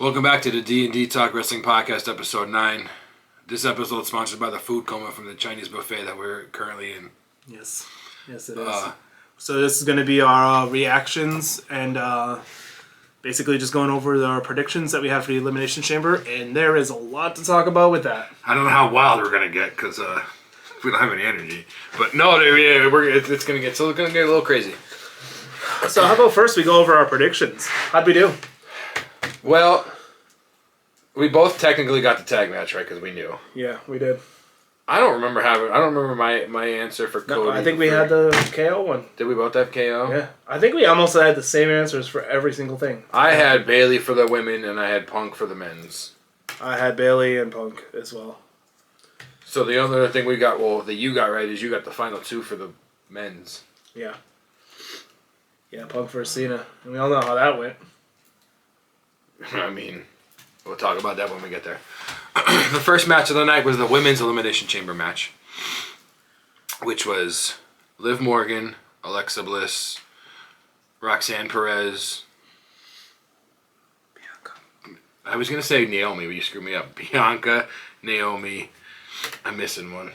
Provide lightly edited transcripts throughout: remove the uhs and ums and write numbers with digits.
Welcome back to the D&D Talk Wrestling Podcast, Episode 9. This episode is sponsored by the food coma from the Chinese buffet that we're currently in. Yes. Yes, it is. So this is going to be our reactions and basically just going over our predictions that we have for the Elimination Chamber, and there is a lot to talk about with that. I don't know how wild we're going to get because we don't have any energy. But no, it's going to get a little crazy. So how about first we go over our predictions? How'd we do? Well, we both technically got the tag match right because we knew. Yeah, we did. I don't remember my answer for Cody. No, I think we had the KO one. Did we both have KO? Yeah. I think we almost had the same answers for every single thing. I had Bailey for the women and I had Punk for the men's. I had Bailey and Punk as well. So the other thing we got, that you got right is you got the final two for the men's. Yeah. Yeah, Punk versus Cena. And we all know how that went. I mean, we'll talk about that when we get there. The first match of the night was the Women's Elimination Chamber match, which was Liv Morgan, Alexa Bliss, Roxanne Perez, Bianca. I was going to say Naomi, but you screwed me up. Bianca, Naomi, I'm missing one.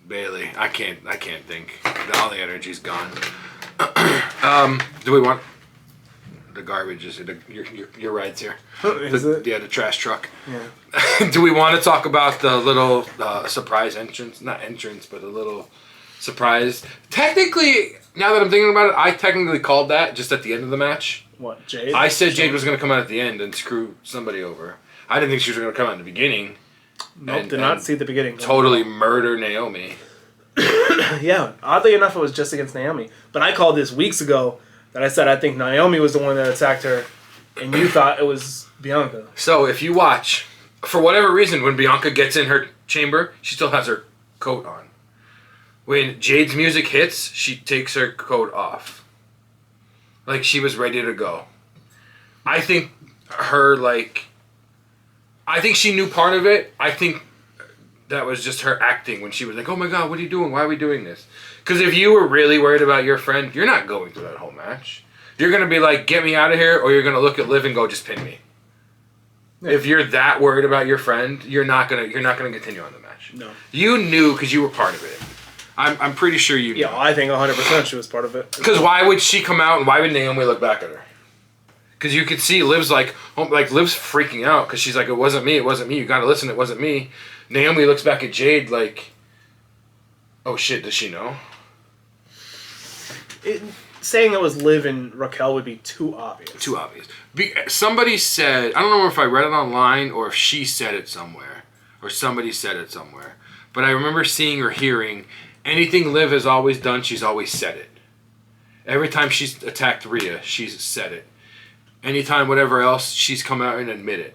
Bailey. I can't think. All the energy's gone. Do we want... The garbage is your ride's here. Is it? Yeah, the trash truck. Yeah. Do we want to talk about the little surprise entrance? Not entrance, but a little surprise. Technically, now that I'm thinking about it, I technically called that just at the end of the match. What, Jade? I said Jade was going to come out at the end and screw somebody over. I didn't think she was going to come out in the beginning. Nope, did not see the beginning. Totally murder Naomi. Yeah, oddly enough, it was just against Naomi. But I called this weeks ago. That I said I think Naomi was the one that attacked her, and you thought it was Bianca. So if you watch, for whatever reason, when Bianca gets in her chamber, she still has her coat on. When Jade's music hits, she takes her coat off. Like she was ready to go. I think I think she knew part of it. I think that was just her acting when she was like, oh my God, what are you doing? Why are we doing this? Because if you were really worried about your friend, you're not going through that whole match. You're going to be like, get me out of here, or you're going to look at Liv and go, just pin me. Yeah. If you're that worried about your friend, you're not gonna continue on the match. No. You knew because you were part of it. I'm pretty sure you knew. Yeah, I think 100% she was part of it. Because why would she come out and why would Naomi look back at her? Because you could see Liv's Liv's freaking out because she's like, it wasn't me, you got to listen, it wasn't me. Naomi looks back at Jade like, oh shit, does she know? Saying it was Liv and Raquel would be too obvious. Too obvious. Somebody said, I don't know if I read it online or if she said it somewhere. Or somebody said it somewhere. But I remember seeing or hearing, anything Liv has always done, she's always said it. Every time she's attacked Rhea, she's said it. Anytime whatever else, she's come out and admit it.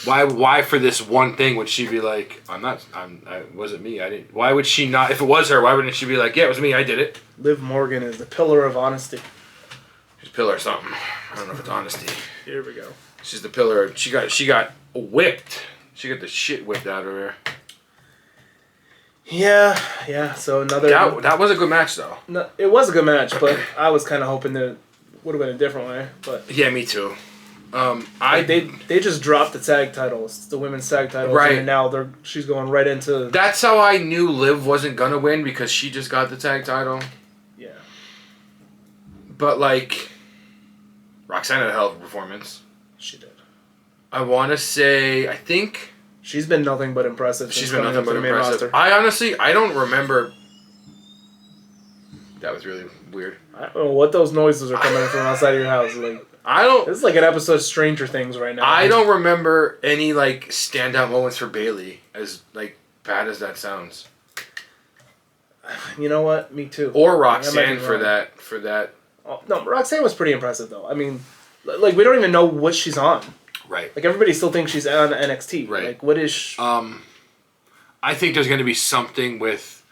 Why for this one thing would she be like, it wasn't me, I didn't. Why would she not, if it was her, why wouldn't she be like, yeah, it was me, I did it? Liv Morgan is the pillar of honesty. She's a pillar of something. I don't know if it's honesty. Here we go. She's the pillar. She got whipped. She got the shit whipped out of her. Yeah, so another... That was a good match, though. No, it was a good match, but I was kind of hoping that it would have been a different way. But yeah, me too. They just dropped the tag titles, the women's tag titles, right? And now she's going right into. That's how I knew Liv wasn't gonna win because she just got the tag title. Yeah. But Roxanne had a hell of a performance. She did. I want to say I think she's been nothing but impressive. She's been nothing but impressive. I don't remember. That was really weird. I don't know what those noises are coming from outside of your house. This is like an episode of Stranger Things right now. I don't remember any standout moments for Bailey, as bad as that sounds. You know what? Me too. Or Roxanne for that. Oh, no, Roxanne was pretty impressive though. I mean, we don't even know what she's on. Right. Everybody still thinks she's on NXT. Right. What is? I think there's going to be something with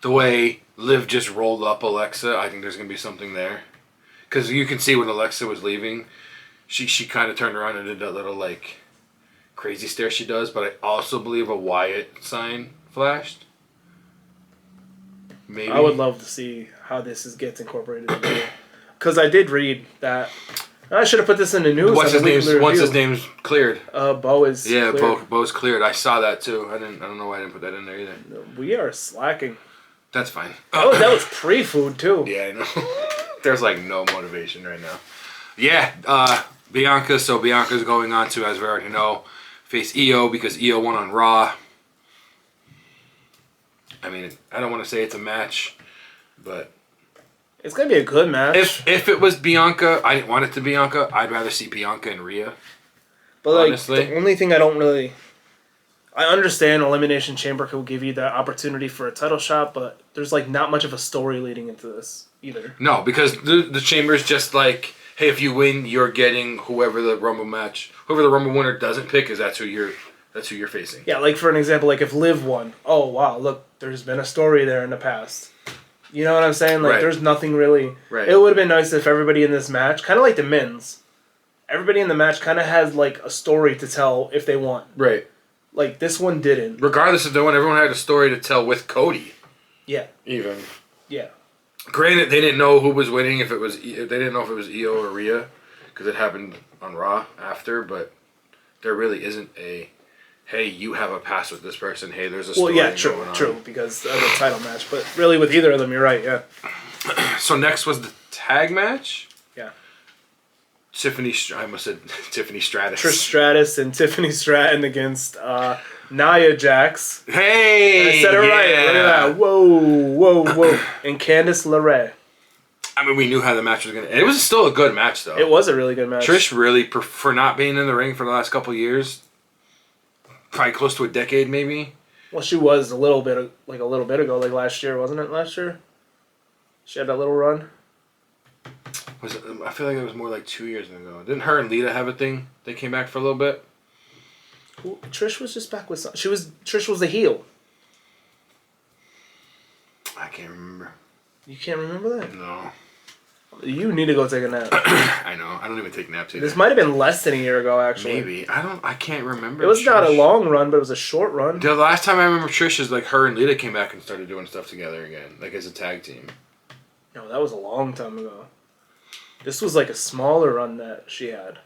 the way Liv just rolled up Alexa. I think there's going to be something there. Because you can see when Alexa was leaving, she kind of turned around and did that little, crazy stare she does. But I also believe a Wyatt sign flashed. Maybe. I would love to see how this gets incorporated in here. Because I did read that I should have put this in the news. Once his name's cleared. Bo is cleared. Bo's cleared. I saw that too. I don't know why I didn't put that in there either. We are slacking. That's fine. Oh, that was pre-food too. Yeah, I know. There's like no motivation right now. Yeah, Bianca. So Bianca's going on to, as we already know, face Io because Io won on Raw. I mean, I don't want to say it's a match, but it's gonna be a good match. If it was Bianca, I didn't want it to be Bianca. I'd rather see Bianca and Rhea. But like honestly, the only thing I understand Elimination Chamber could give you that opportunity for a title shot, but there's like not much of a story leading into this either. No, because the Chamber's just like, hey, if you win, you're getting whoever the Rumble winner doesn't pick, is that's who you're facing. Yeah, like for an example, like if Liv won, oh wow, look, there's been a story there in the past. You know what I'm saying? Like there's nothing really. Right. It would have been nice if everybody in this match, kind of like the men's, everybody in the match kind of has like a story to tell if they won. Right. Like this one didn't. Regardless if they won, everyone had a story to tell with Cody. Yeah. Even. Yeah. Granted, they didn't know who was winning. If they didn't know if it was Io or Rhea, because it happened on Raw after. But there really isn't a, hey, you have a past with this person. Hey, there's a story. Well, yeah, true, because of the title match. But really, with either of them, you're right. Yeah. So next was the tag match. Yeah. I almost said Tiffany Stratus. Trish Stratus and Tiffany Stratton against Nia Jax. Hey! I said it right. Look at that. Whoa. And Candice LeRae. I mean, we knew how the match was going to end. It was still a good match, though. It was a really good match. Trish really, for not being in the ring for the last couple of years, probably close to a decade, maybe. Well, she was a little bit ago, like last year, wasn't it? Last year, she had that little run. I feel like it was more like 2 years ago. Didn't her and Lita have a thing? They came back for a little bit. Trish was just back with some. Trish was the heel. I can't remember. You can't remember that? No. You need to go take a nap. I know. I don't even take naps either. This might have been less than a year ago, actually. Maybe. I can't remember. It was not a long run, but it was a short run. The last time I remember Trish is like her and Lita came back and started doing stuff together again, like as a tag team. No, that was a long time ago. This was like a smaller run that she had.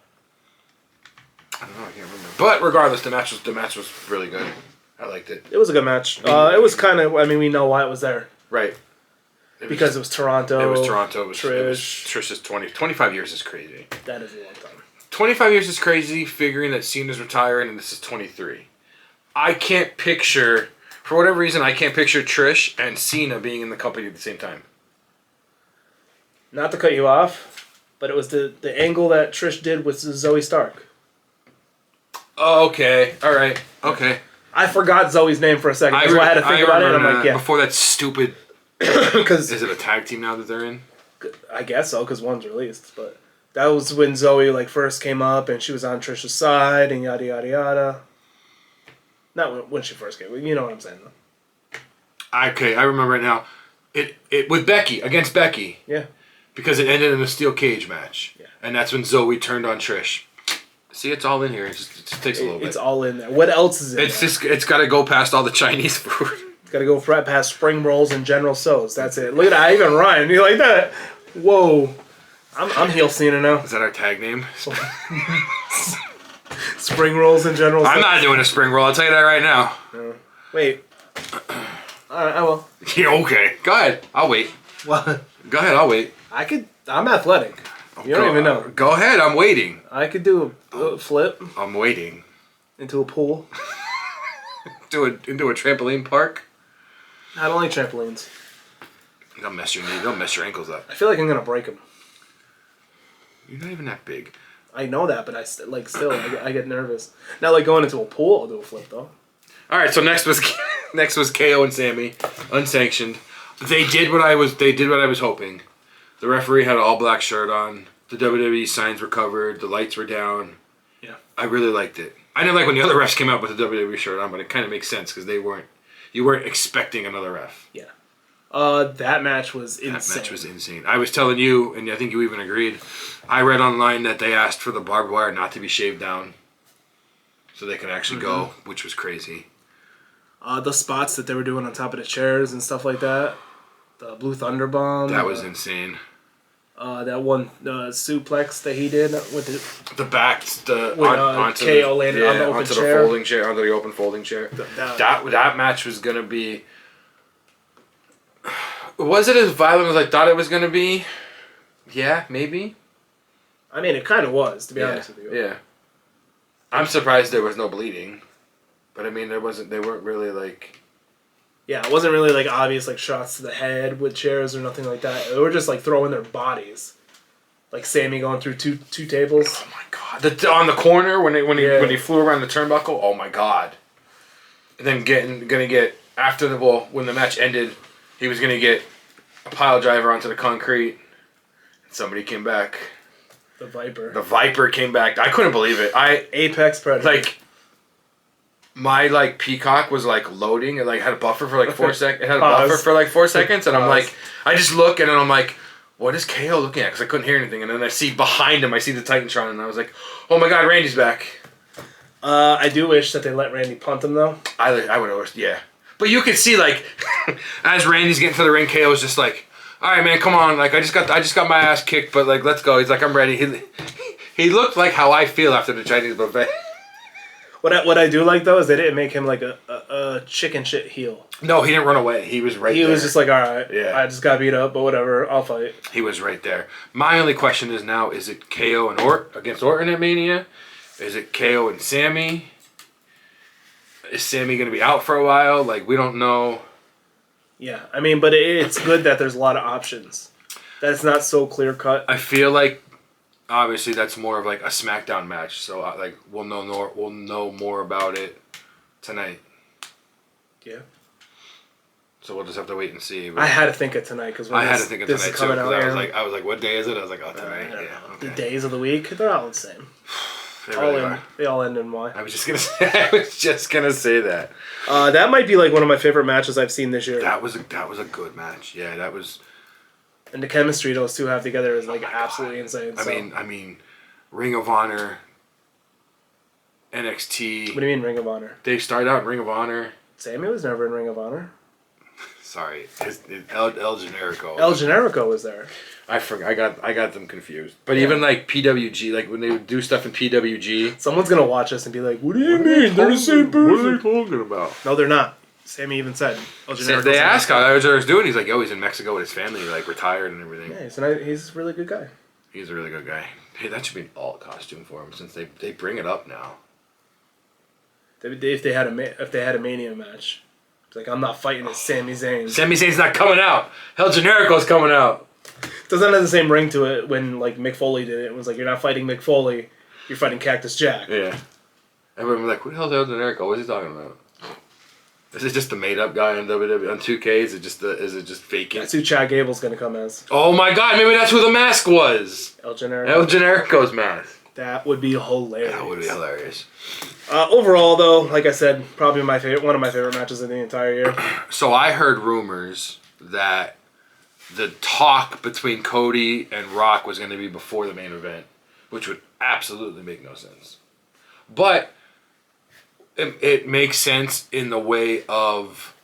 I don't know. I can't remember. But regardless, the match was really good. I liked it. It was a good match. It was kind of. I mean, we know why it was there. Right. Because it was Toronto. It was Toronto. It was Trish. Trish's 25 years is crazy. That is a long time. 25 years is crazy, figuring that Cena's retiring and this is 23. I can't picture, for whatever reason, Trish and Cena being in the company at the same time. Not to cut you off, but it was the angle that Trish did with Zoe Stark. Oh, okay. All right. Okay. I forgot Zoe's name for a second. That's why I had to think about it. And I'm like, yeah. Before that stupid... Is it a tag team now that they're in? I guess so, because one's released. But that was when Zoe first came up, and she was on Trish's side, and yada yada yada. Not when she first came. You know what I'm saying, though. Okay, I remember it now. It with Becky against Becky. Yeah. Because it ended in a steel cage match. Yeah. And that's when Zoe turned on Trish. See, it's all in here. It just takes a little bit. It's all in there. What else is in there? It's got to go past all the Chinese food. Got to go past spring rolls and General Tso's. That's it. Look at that. I even rhymed. You like that? Whoa. I'm heel Cena now. Is that our tag name? Spring rolls and General Tso's. I'm not doing a spring roll. I'll tell you that right now. No. Wait. Alright, I will. Yeah, okay. Go ahead. I'll wait. What? Go ahead. I'll wait. I'm athletic. You don't even know. Go ahead. I'm waiting. I could do a flip. I'm waiting. Into a pool. Into a trampoline park. I don't like trampolines. Don't mess your knee. Don't mess your ankles up. I feel like I'm gonna break them. You're not even that big. I know that, but I get nervous. Not like going into a pool. I'll do a flip though. All right. So next was KO and Sammy, unsanctioned. They did what I was hoping. The referee had an all black shirt on. The WWE signs were covered. The lights were down. Yeah. I really liked it. I didn't like when the other refs came out with the WWE shirt on, but it kind of makes sense because you weren't expecting another ref. Yeah. That match was insane. That match was insane. I was telling you, and I think you even agreed, I read online that they asked for the barbed wire not to be shaved down so they could actually go, which was crazy. The spots that they were doing on top of the chairs and stuff like that. The Blue Thunder Bomb. That was insane. That one suplex that he did with the back, onto KO landed on the open onto chair. the folding chair, onto the open folding chair. That match was gonna be. Was it as violent as I thought it was gonna be? Yeah, maybe. I mean, it kind of was, to be honest with you. Yeah. I'm surprised there was no bleeding, but I mean, there wasn't. They weren't really like. Yeah, it wasn't really like obvious like shots to the head with chairs or nothing like that. They were just like throwing their bodies, like Sammy going through two tables. Oh my god! On the corner when he flew around the turnbuckle. Oh my god! And then gonna get after when the match ended, he was gonna get a pile driver onto the concrete. And somebody came back. The Viper. The Viper came back. I couldn't believe it. Apex Predator. Like. My Peacock was loading. It had a buffer for 4 seconds. It had a buffer for 4 seconds, and I'm I just look and then I'm like, what is KO looking at? Because I couldn't hear anything, and then I see behind him, I see the Titantron, and I was like, oh my god, Randy's back. I do wish that they let Randy punt him though. I would have wished, yeah. But you could see as Randy's getting to the ring, KO's just all right, man, come on. I just got my ass kicked, but let's go. He's I'm ready. He looked like how I feel after the Chinese buffet. What I do like though is they didn't make him a chicken shit heel. No, he didn't run away. He was right there. He was just all right, yeah. I just got beat up, but whatever, I'll fight. He was right there. My only question is now, is it KO and against Orton at Mania? Is it KO and Sammy? Is Sammy going to be out for a while? We don't know. Yeah, I mean, but it's good that there's a lot of options. That it's not so clear cut. I feel obviously that's more of a SmackDown match, so we'll know more about it tonight. Yeah. So we'll just have to wait and see. I had to think of tonight because I had to think of tonight too. I was like, what day is it? I was like, oh, tonight. Yeah. Okay. The days of the week, they're all the same. They all end in Y. I was just gonna say that. That might be one of my favorite matches I've seen this year. That was a good match. Yeah, that was. And the chemistry those two have together is absolutely insane. I mean, Ring of Honor, NXT. What do you mean Ring of Honor? They started out in Ring of Honor. Sammy was never in Ring of Honor. Sorry, El Generico. El Generico was there. I forgot. I got them confused. But even PWG, when they would do stuff in PWG, someone's gonna watch us and be like, "What do you mean? They're the same person." What are they talking about? No, they're not. Sammy even said. They asked how El Generico's doing. He's like, "Yo, he's in Mexico with his family, retired and everything." Yeah, he's a really good guy. He's a really good guy. Hey, that should be an alt costume for him since they bring it up now. If they had a Mania match, it's I'm not fighting as Sami Zayn. Sami Zayn's not coming out. El Generico's coming out. Doesn't have the same ring to it when Mick Foley did it. It was you're not fighting Mick Foley, you're fighting Cactus Jack. Yeah. Everyone was like, "Who the hell's El Generico? What's he talking about?" Is it just the made up guy on WWE on 2K? Is it just faking? That's who Chad Gable's gonna come as. Oh my god, maybe that's who the mask was. El Generico. El Generico's mask. That would be hilarious. That would be hilarious. Overall though, like I said, probably one of my favorite matches of the entire year. So I heard rumors that the talk between Cody and Rock was going to be before the main event, which would absolutely make no sense. But it makes sense in the way of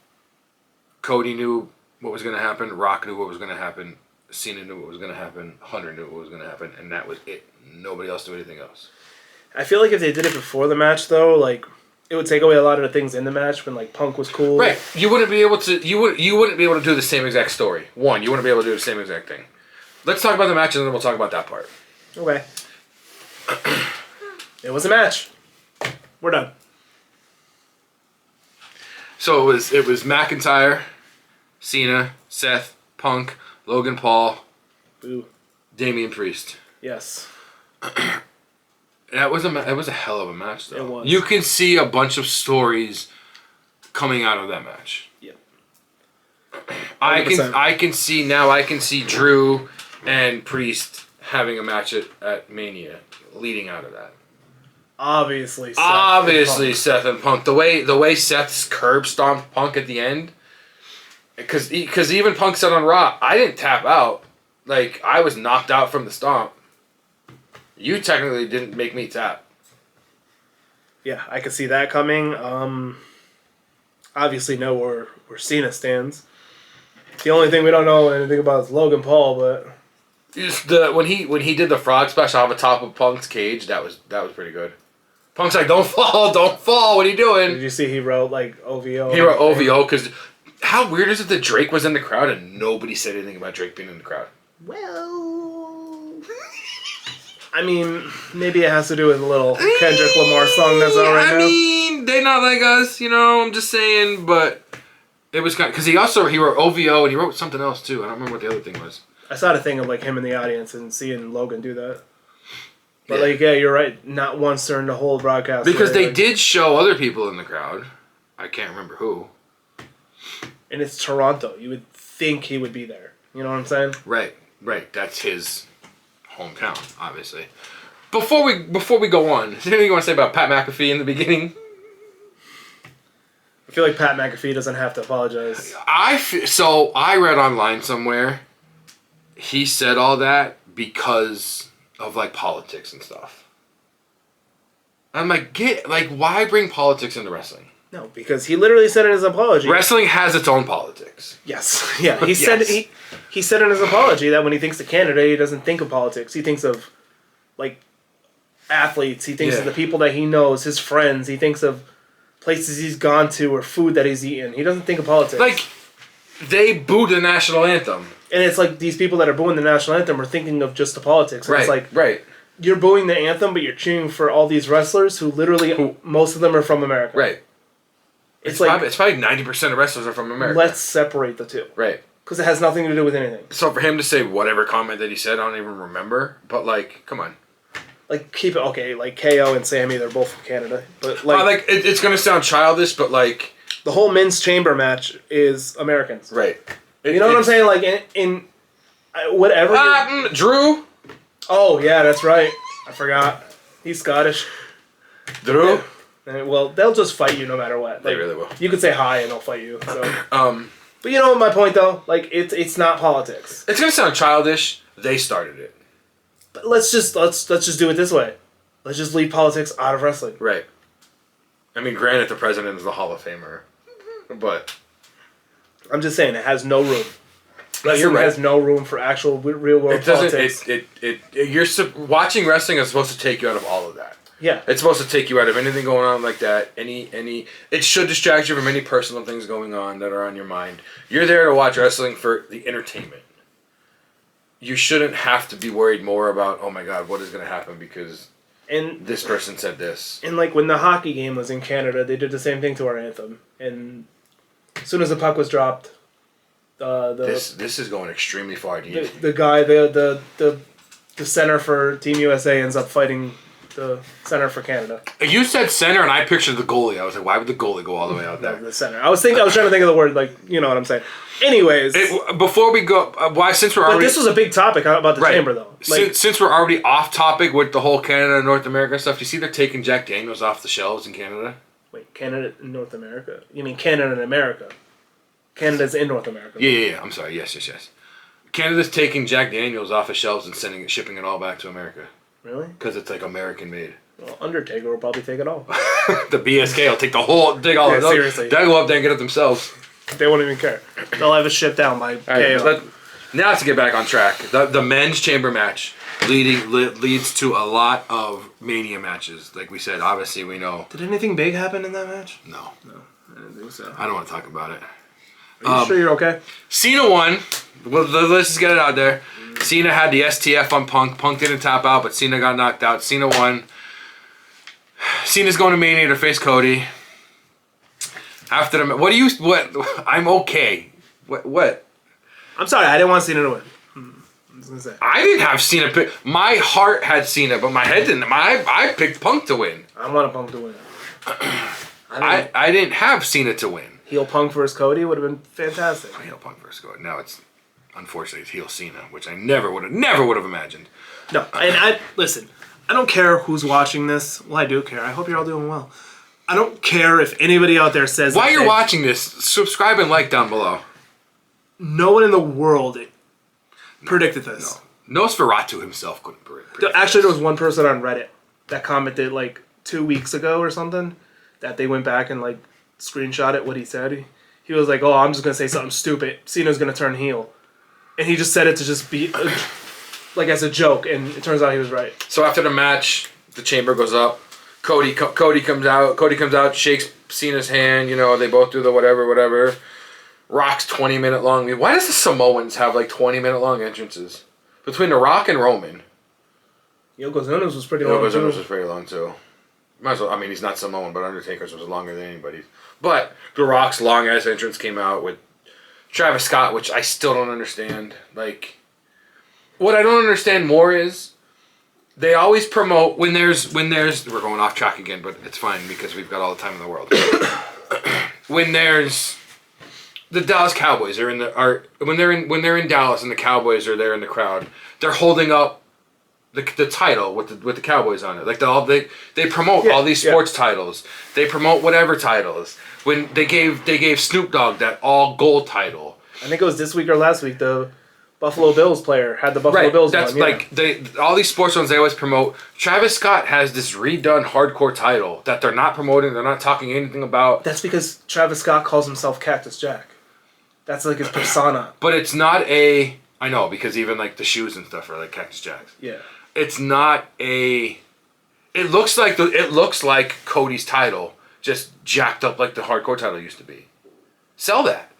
Cody knew what was going to happen, Rock knew what was going to happen, Cena knew what was going to happen, Hunter knew what was going to happen, and that was it. Nobody else knew anything else. I feel if they did it before the match, though, it would take away a lot of the things in the match when Punk was cool. Right. You wouldn't be able to. You wouldn't be able to do the same exact story. You wouldn't be able to do the same exact thing. Let's talk about the match and then we'll talk about that part. Okay. It was a match. We're done. So it was McIntyre, Cena, Seth, Punk, Logan Paul, Boo. Damian Priest. Yes. It was a hell of a match, though. It was. You can see a bunch of stories coming out of that match. Yep. I can see Drew and Priest having a match at Mania, leading out of that. Obviously, Seth and Punk. The way Seth's curb stomped Punk at the end, because even Punk said on Raw, I didn't tap out. I was knocked out from the stomp. You technically didn't make me tap. Yeah, I could see that coming. Obviously know where Cena stands. The only thing we don't know anything about is Logan Paul, but when he did the frog splash off the top of Punk's cage, that was pretty good. Punk's like, don't fall, what are you doing? Did you see he wrote like OVO? He wrote OVO because how weird is it that Drake was in the crowd and nobody said anything about Drake being in the crowd? Well, I mean, maybe it has to do with a little Kendrick Lamar song that's out right now. I mean, they not like us, I'm just saying, but it was kind of, because he wrote OVO and he wrote something else too. I don't remember what the other thing was. I saw the thing of like him in the audience and seeing Logan do that. But you're right. Not once during the whole broadcast. Because they did show other people in the crowd. I can't remember who. And it's Toronto. You would think he would be there. You know what I'm saying? Right. That's his hometown, obviously. Before we go on, is there anything you want to say about Pat McAfee in the beginning? I feel like Pat McAfee doesn't have to apologize. So I read online somewhere, he said all that because of like politics and stuff. I'm like, why bring politics into wrestling? No, because he literally said in his apology. Wrestling has its own politics. Yes, yeah. He said he said in his apology that when he thinks of Canada, he doesn't think of politics. He thinks of like athletes. He thinks of the people that he knows, his friends. He thinks of places he's gone to or food that he's eaten. He doesn't think of politics. Like, they booed the national anthem. And it's like these people that are booing the national anthem are thinking of just the politics. And right, it's like, right. You're booing the anthem, but you're cheering for all these wrestlers who literally, most of them are from America. Right. It's probably 90% of wrestlers are from America. Let's separate the two. Right. Because it has nothing to do with anything. So for him to say whatever comment that he said, I don't even remember. But like, come on. Like, keep it, okay, like KO and Sammy, they're both from Canada. But like, it's going to sound childish, but like... The whole men's chamber match is Americans. Right. You know what I'm saying? Like, in whatever... Drew? Oh, yeah, that's right. I forgot. He's Scottish. Drew? Yeah. Well, they'll just fight you no matter what. They really will. You could say hi and they'll fight you. So. But you know my point, though? Like, it's not politics. It's going to sound childish. They started it. But let's just do it this way. Let's just leave politics out of wrestling. Right. I mean, granted, the president is the Hall of Famer, but I'm just saying it has no room. Wrestling right. has no room for actual real world politics. Watching wrestling is supposed to take you out of all of that. Yeah. It's supposed to take you out of anything going on like that. It should distract you from any personal things going on that are on your mind. You're there to watch wrestling for the entertainment. You shouldn't have to be worried more about, oh my God, what is going to happen because this person said this. And like when the hockey game was in Canada, they did the same thing to our anthem. And as soon as the puck was dropped, this is going extremely far. The guy, the center for Team USA ends up fighting the center for Canada. You said center, and I pictured the goalie. I was like, why would the goalie go all the way out there? No, the center. I was trying to think of the word, like, you know what I'm saying. Anyways, before we go, since we're already, this was a big topic about the chamber, though. Like, since we're already off topic with the whole Canada and North America stuff, you see they're taking Jack Daniels off the shelves in Canada. Wait, Canada and North America? You mean Canada and America? Canada's in North America. Yeah. I'm sorry. Yes. Canada's taking Jack Daniels off the shelves and shipping it all back to America. Really? Because it's like American made. Well, Undertaker will probably take it all. The BSK will take all of it. Seriously. They'll go up there and get it themselves. They won't even care. They'll have it shipped down by KO. Now to get back on track, the men's chamber match leads to a lot of Mania matches. Like we said, obviously we know. Did anything big happen in that match? No, I didn't think so. I don't want to talk about it. Are you sure you're okay? Cena won. Well, let's just get it out there. Cena had the STF on Punk. Punk didn't tap out, but Cena got knocked out. Cena won. Cena's going to Mania to face Cody. After the what? I'm okay. What? I'm sorry, I didn't want Cena to win. I was gonna say. I didn't have Cena pick. My heart had Cena, but my head didn't. I picked Punk to win. I want Punk to win. I didn't have Cena to win. Heel Punk versus Cody would have been fantastic. Heel Punk versus Cody. Now it's unfortunately it's heel Cena, which I never would have imagined. No, and listen. I don't care who's watching this. Well, I do care. I hope you're all doing well. I don't care if anybody out there says... While you're watching this, subscribe and like down below. No one in the world predicted this. No. Nosferatu himself couldn't predict this. Actually, there was one person on Reddit that commented like 2 weeks ago or something that they went back and like screenshot it, what he said. He was like, oh, I'm just going to say something stupid. Cena's going to turn heel. And he just said it to just be... like as a joke, and it turns out he was right. So after the match, the chamber goes up. Cody comes out. Cody comes out, shakes Cena's hand. You know, they both do the whatever. Rock's 20-minute long. Why does the Samoans have like 20-minute long entrances? Between The Rock and Roman. Yokozuna's was pretty long. Yokozuna's was pretty long too. Might as well. I mean, he's not Samoan, but Undertaker's was longer than anybody's. But The Rock's long ass entrance came out with Travis Scott, which I still don't understand. Like, what I don't understand more is they always promote when there's we're going off track again, but it's fine because we've got all the time in the world. When there's the Dallas Cowboys when they're in Dallas and the Cowboys are there in the crowd, they're holding up the title with the Cowboys on it. Like they promote all these sports titles. They promote whatever titles. When they gave Snoop Dogg that all gold title. I think it was this week or last week. The Buffalo Bills player had the Buffalo Bills That's one. like all these sports ones they always promote. Travis Scott has this redone hardcore title that they're not promoting. They're not talking anything about. That's because Travis Scott calls himself Cactus Jack. That's like his persona. But it's not a. I know because even like the shoes and stuff are like Cactus Jacks. Yeah. It's not a. It looks like Cody's title, just jacked up like the hardcore title used to be. Sell that.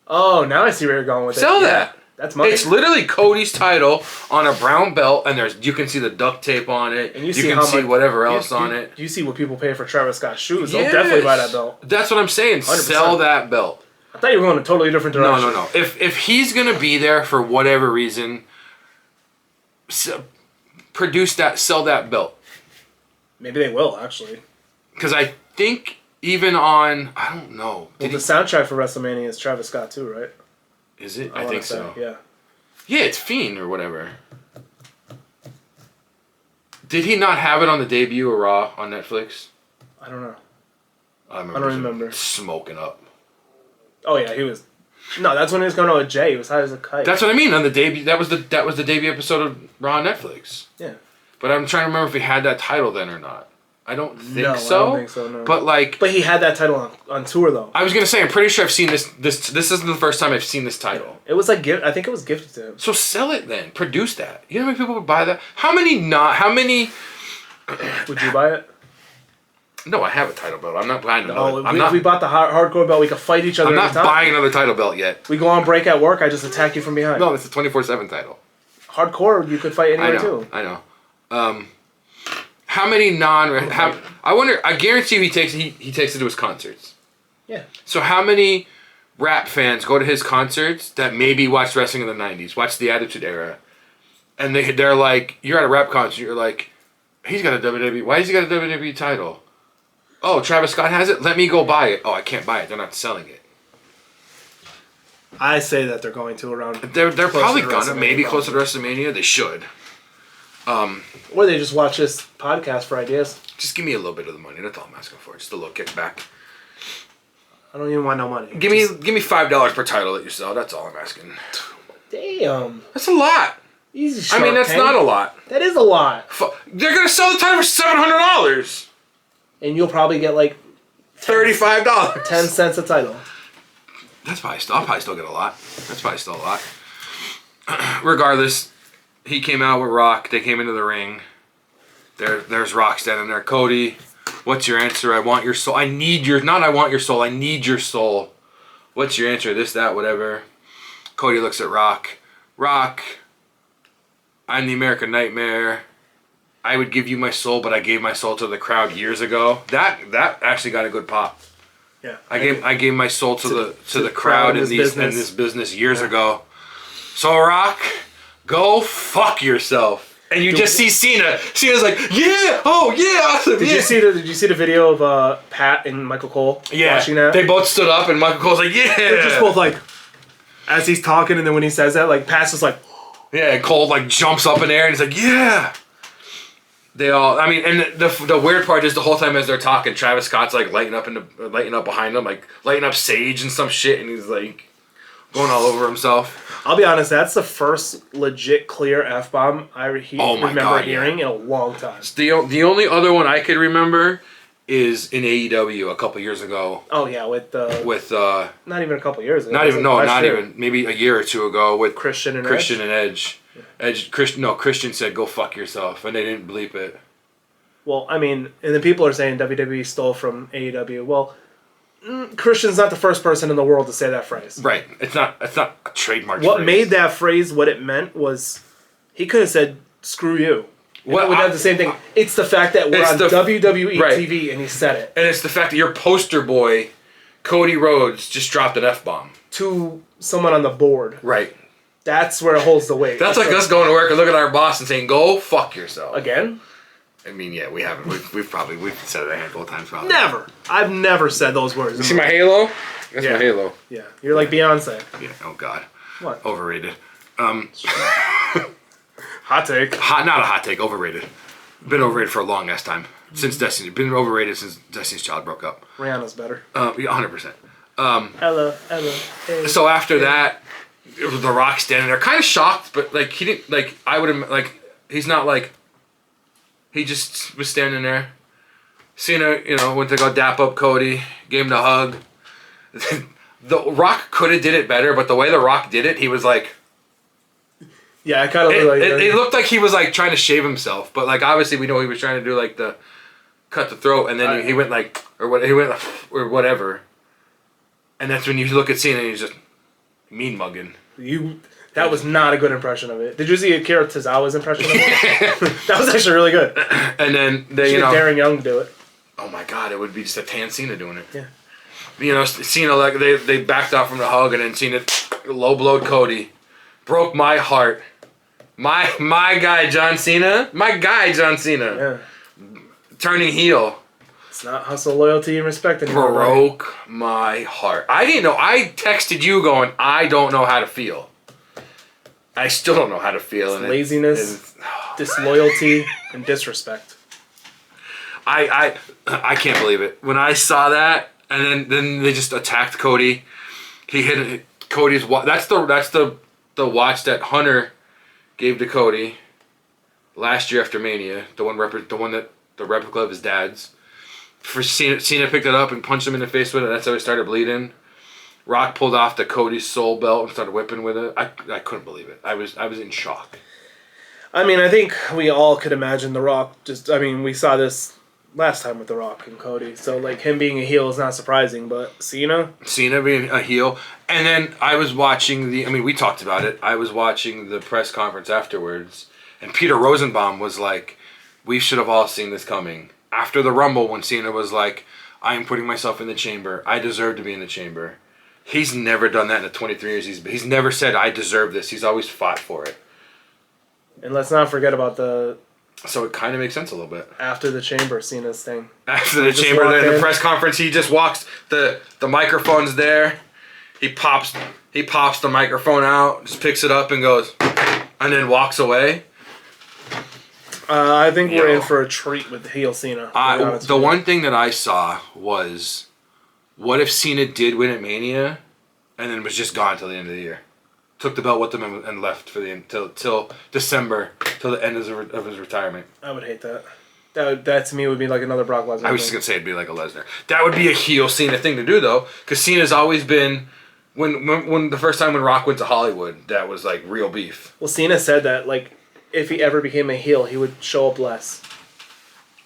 Oh, now I see where you're going with it. Sell that. That's money. It's literally Cody's title on a brown belt, and you can see the duct tape on it. And you can see whatever else on it. You see what people pay for Travis Scott's shoes. They'll definitely buy that belt. That's what I'm saying. 100%. Sell that belt. I thought you were going a totally different direction. No. If he's gonna be there for whatever reason, sell that belt. Maybe they will actually. Because I think even on I don't know. Well, the soundtrack for WrestleMania is Travis Scott too, right? Is it? I think so. Yeah. Yeah, it's Fiend or whatever. Did he not have it on the debut of Raw on Netflix? I don't know. I don't remember. Smoking up. Oh yeah, he was. No, that's when he was going out with Jay. He was high as a kite. That's what I mean. On the debut, that was the debut episode of Raw on Netflix. Yeah. But I'm trying to remember if he had that title then or not. I don't think so. I don't think so. No. But he had that title on tour though. I was gonna say I'm pretty sure I've seen this. This isn't the first time I've seen this title. It was like I think it was gifted to him. So sell it then. Produce that. You know how many people would buy that? How many? Would you buy it? No, I have a title belt. I'm not buying another. If we bought the hardcore belt, we could fight each other. I'm not buying another title belt yet. We go on break at work. I just attack you from behind. No, it's a 24/7 title. Hardcore, you could fight anywhere too. I know. How many I wonder. I guarantee you, he takes it to his concerts. Yeah. So how many rap fans go to his concerts that maybe watched wrestling in the '90s, watched the Attitude Era, and they're like, you're at a rap concert, you're like, he's got a WWE. Why has he got a WWE title? Oh, Travis Scott has it? Let me go buy it. Oh, I can't buy it. They're not selling it. I say that they're going to around... They're probably gonna. Maybe closer to WrestleMania. They should. Or they just watch this podcast for ideas. Just give me a little bit of the money. That's all I'm asking for. Just a little kickback. I don't even want no money. Give me $5 per title that you sell. That's all I'm asking. Damn. That's a lot. Easy, Shark that's Tank. not a lot. That is a lot. They're gonna sell the title for $700. And you'll probably get like $35. 10 cents a title. I'll probably still get a lot. That's probably still a lot. Regardless, he came out with Rock. They came into the ring. There's Rock standing there. Cody, what's your answer? I want your soul. I need your... Not I want your soul. I need your soul. What's your answer? This, that, whatever. Cody looks at Rock. Rock, I'm the American Nightmare. I would give you my soul, but I gave my soul to the crowd years ago. That actually got a good pop. Yeah. I gave my soul to the crowd in this business years ago. So Rock, go fuck yourself. And you just see Cena. Cena's like, yeah, oh yeah, awesome. Did you see the video of Pat and Michael Cole watching that? They both stood up and Michael Cole's like, yeah. They're just both like, as he's talking, and then when he says that, like Pat's just like, yeah, Cole like jumps up in the air and he's like, yeah. They all, I mean, and the weird part is the whole time as they're talking, Travis Scott's like lighting up behind them, like lighting up sage and some shit, and he's like going all over himself. I'll be honest, that's the first legit clear F-bomb I remember hearing in a long time. The only other one I could remember is in AEW a couple years ago. Oh yeah, with not even a couple years ago. Not even maybe a year or two ago with Christian and Edge. Christian said go fuck yourself, and they didn't bleep it. Well, I mean, and then people are saying WWE stole from AEW. Well, Christian's not the first person in the world to say that phrase. Right. It's not a trademark. What phrase. made that phrase what it meant was he could have said "screw you." Well, would have the same thing. It's the fact that we're on WWE TV and he said it. And it's the fact that your poster boy, Cody Rhodes, just dropped an F-bomb. To someone on the board. Right. That's where it holds the weight. That's like us going to work and looking at our boss and saying, go fuck yourself. Again? I mean, yeah, we haven't. We've said it a handful of times probably. Never. I've never said those words. You see my halo? That's my halo. Yeah. You're like Beyonce. Yeah, oh God. What? Overrated. Hot take. Not a hot take, overrated. Been overrated for a long ass time. Since Destiny. Been overrated since Destiny's Child broke up. Rihanna's better. Yeah, 100%. Ella, hey. So after that, it was The Rock standing there, kind of shocked, but like he didn't like. I would have like. He's not like. He just was standing there. Cena, went to go dap up Cody, gave him the hug. The Rock could have did it better, but the way The Rock did it, he was like. Yeah, I kind of looked like it looked like he was like trying to shave himself, but like obviously we know he was trying to do like the cut the throat, and then he went like or whatever, and that's when you look at Cena and he's just mean mugging. That was not a good impression of it. Did you see Akira Tozawa's impression of it? That was actually really good. And then Darren Young do it. Oh my God, it would be just a tan Cena doing it. Yeah. Cena like they backed off from the hug, and then Cena low blowed Cody, broke my heart. My guy John Cena. Yeah. Turning heel. It's not hustle, loyalty, and respect anymore. Broke my heart. I didn't know. I texted you going, I don't know how to feel. I still don't know how to feel. It's laziness, disloyalty, and disrespect. I can't believe it. When I saw that, and then they just attacked Cody. He hit Cody's watch. That's the watch that Hunter gave to Cody last year after Mania. The replica of his dad's. Cena picked it up and punched him in the face with it. That's how he started bleeding. Rock pulled off the Cody's soul belt and started whipping with it. I couldn't believe it. I was in shock. I mean, I think we all could imagine The Rock. We saw this last time with The Rock and Cody. So, like, him being a heel is not surprising. But Cena being a heel. And then I was watching we talked about it. I was watching the press conference afterwards. And Peter Rosenbaum was like, we should have all seen this coming. After the Rumble, when Cena was like, I am putting myself in the chamber. I deserve to be in the chamber. He's never done that in the 23 years he's never said, I deserve this. He's always fought for it. And let's not forget about So it kind of makes sense a little bit. After the chamber, Cena's thing. After the chamber, the press conference, he just walks, the microphone's there. He pops the microphone out, just picks it up and goes, and then walks away. I think we're in for a treat with heel Cena. The one thing that I saw was, what if Cena did win at Mania, and then was just gone till the end of the year, took the belt with him and left for the till December, till the end of his retirement. I would hate that. That to me would be like another Brock Lesnar. I was just gonna say it'd be like a Lesnar. That would be a heel Cena thing to do though, because Cena's always been. When the first time when Rock went to Hollywood, that was like real beef. Well, Cena said that like if he ever became a heel, he would show up less.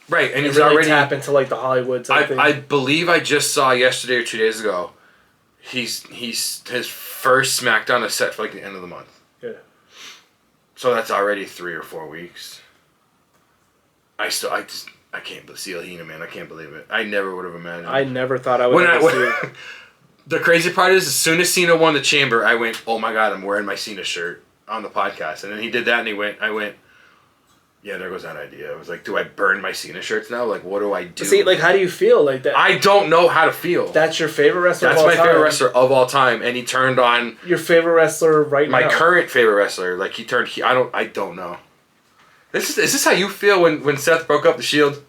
Right, and he's really already tap into like the Hollywood type thing. I believe I just saw yesterday or 2 days ago. His first SmackDown is set for like the end of the month. Yeah. So that's already 3 or 4 weeks. I can't see Hina, man. I can't believe it. I never would have imagined. I never thought I would ever see it. The crazy part is, as soon as Cena won the Chamber, I went, oh my God, I'm wearing my Cena shirt on the podcast. And then he did that and I went, yeah, there goes that idea. I was like, do I burn my Cena shirts now? Like, what do I do? See, like, how do you feel like that? I don't know how to feel. That's your favorite wrestler That's of all time? my favorite wrestler of all time. And he turned on... Your favorite wrestler right now? My current favorite wrestler. Like, I don't know. Is this how you feel when Seth broke up the Shield?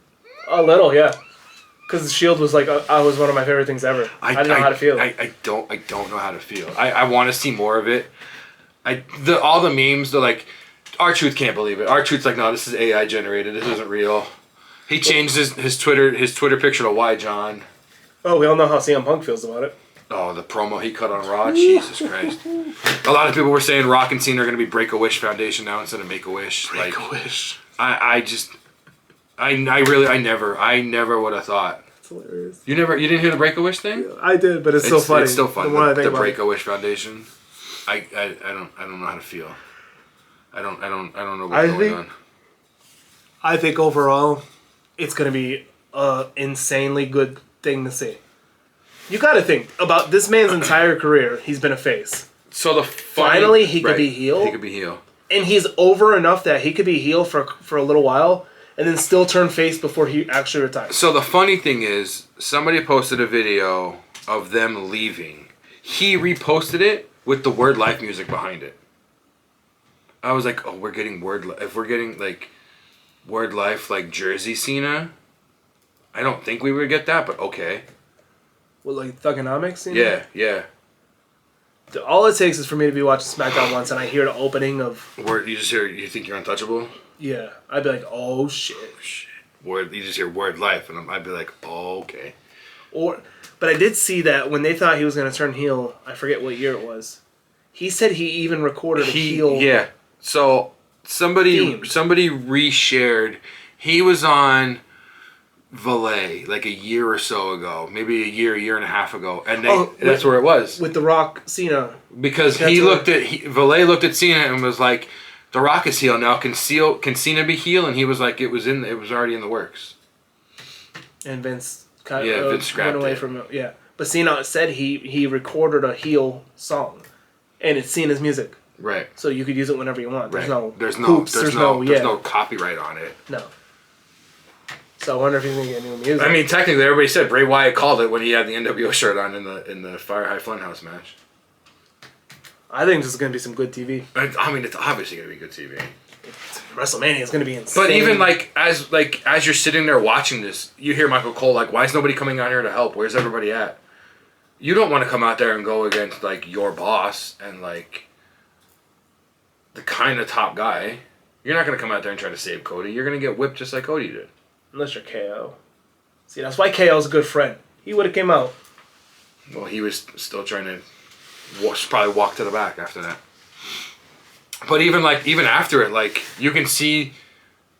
A little, yeah. Because the Shield was like, I was one of my favorite things ever. I didn't know how to feel. I don't know how to feel. I want to see more of it. All the memes, they're like, R-Truth can't believe it. R-Truth's like, no, this is AI generated. This isn't real. He changed his Twitter picture to Why John. Oh, we all know how CM Punk feels about it. Oh, the promo he cut on Raw, Jesus Christ! A lot of people were saying Rock and Cena are going to be Break-A-Wish Foundation now instead of Make-A-Wish. Break-A-Wish. I never would have thought. It's hilarious. You didn't hear the Break-A-Wish thing? Yeah, I did, but it's still funny. It's still funny. The Break-A-Wish Foundation. I don't know how to feel. I don't know what's going on. I think overall, it's going to be an insanely good thing to see. You got to think about this man's entire career. He's been a face. So finally he could be heel. He could be heel, and he's over enough that he could be heel for a little while, and then still turn face before he actually retires. So the funny thing is, somebody posted a video of them leaving. He reposted it with the Word Life music behind it. I was like, oh, we're getting if we're getting like Word Life like Jersey Cena. I don't think we would get that, but okay. Well, like Thugonomics? Yeah. All it takes is for me to be watching SmackDown once and I hear the opening of... You think you're untouchable? Yeah. I'd be like, oh, shit. You just hear Word Life, and I'd be like, oh, okay. But I did see that when they thought he was going to turn heel, I forget what year it was, he said he even recorded a heel... Yeah. So somebody reshared. He was on... Valet like a year or so ago, maybe a year and a half ago, and that's where it was with The Rock Cena, because Valet looked at Cena and was like, "The Rock is heel now. Can Cena be heel?" And he was like, "It was already in the works." And Vince Vince scrapped away from it. Yeah, but Cena said he recorded a heel song, and it's Cena's music, right? So you could use it whenever you want. Right. There's no copyright on it. No. So I wonder if he's gonna get new music. I mean, technically, everybody said Bray Wyatt called it when he had the NWO shirt on in the Fire High Funhouse match. I think this is gonna be some good TV. I mean, it's obviously gonna be good TV. WrestleMania is gonna be insane. But even as you're sitting there watching this, you hear Michael Cole like, "Why is nobody coming out here to help? Where's everybody at?" You don't want to come out there and go against like your boss and like the kind of top guy. You're not gonna come out there and try to save Cody. You're gonna get whipped just like Cody did. Unless you're KO. See, that's why KO's a good friend. He would have came out. Well, he was still trying to probably walk to the back after that. But even after it, like you can see,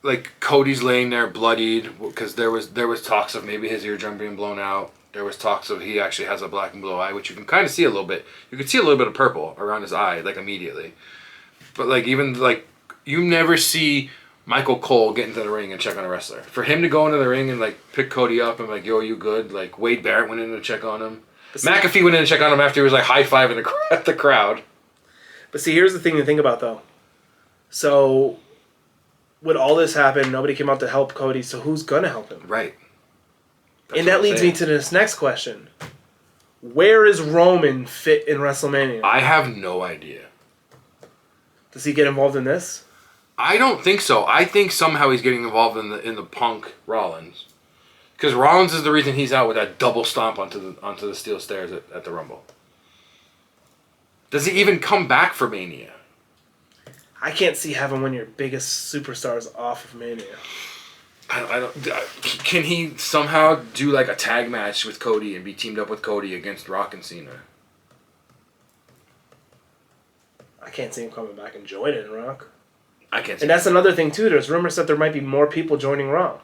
like Cody's laying there bloodied because there was talks of maybe his eardrum being blown out. There was talks of he actually has a black and blue eye, which you can kind of see a little bit. You can see a little bit of purple around his eye, like immediately. But like even like you never see Michael Cole get into the ring and check on a wrestler. For him to go into the ring and like pick Cody up and like, yo, you good? Like Wade Barrett went in to check on him. McAfee went in to check on him after he was like high-fiving the crowd. But see, here's the thing to think about though. So, when all this happened, nobody came out to help Cody, so who's gonna help him? Right. And that leads me to this next question. Where is Roman fit in WrestleMania? I have no idea. Does he get involved in this? I don't think so. I think somehow he's getting involved in the Punk Rollins, because Rollins is the reason he's out with that double stomp onto the steel stairs at the Rumble. Does he even come back for Mania? I can't see having one of your biggest superstars off of Mania. I don't. Can he somehow do like a tag match with Cody and be teamed up with Cody against Rock and Cena? I can't see him coming back and joining Rock. I can't. And that's another thing too. There's rumors that there might be more people joining Raw.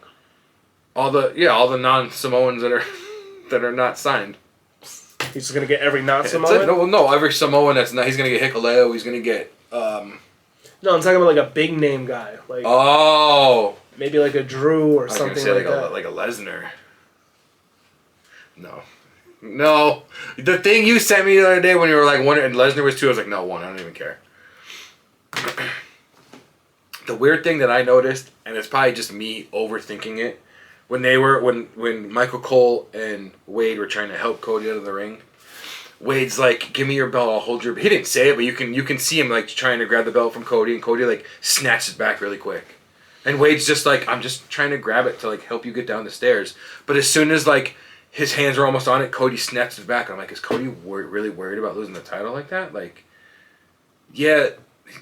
All the non-Samoans that are not signed. He's just gonna get every non-Samoan. No, every Samoan that's not. He's gonna get Hikuleo. He's gonna get. No, I'm talking about like a big name guy, like. Oh. Maybe like a Drew or something like that. Like a Lesnar. No. The thing you sent me the other day when you were like one and Lesnar was two, I was like, no, one. I don't even care. The weird thing that I noticed, and it's probably just me overthinking it, when Michael Cole and Wade were trying to help Cody out of the ring, Wade's like, "Give me your belt, I'll hold your." He didn't say it, but you can see him like trying to grab the belt from Cody, and Cody like snatches it back really quick, and Wade's just like, "I'm just trying to grab it to like help you get down the stairs." But as soon as like his hands are almost on it, Cody snatches it back. I'm like, is Cody really worried about losing the title like that? Like, yeah.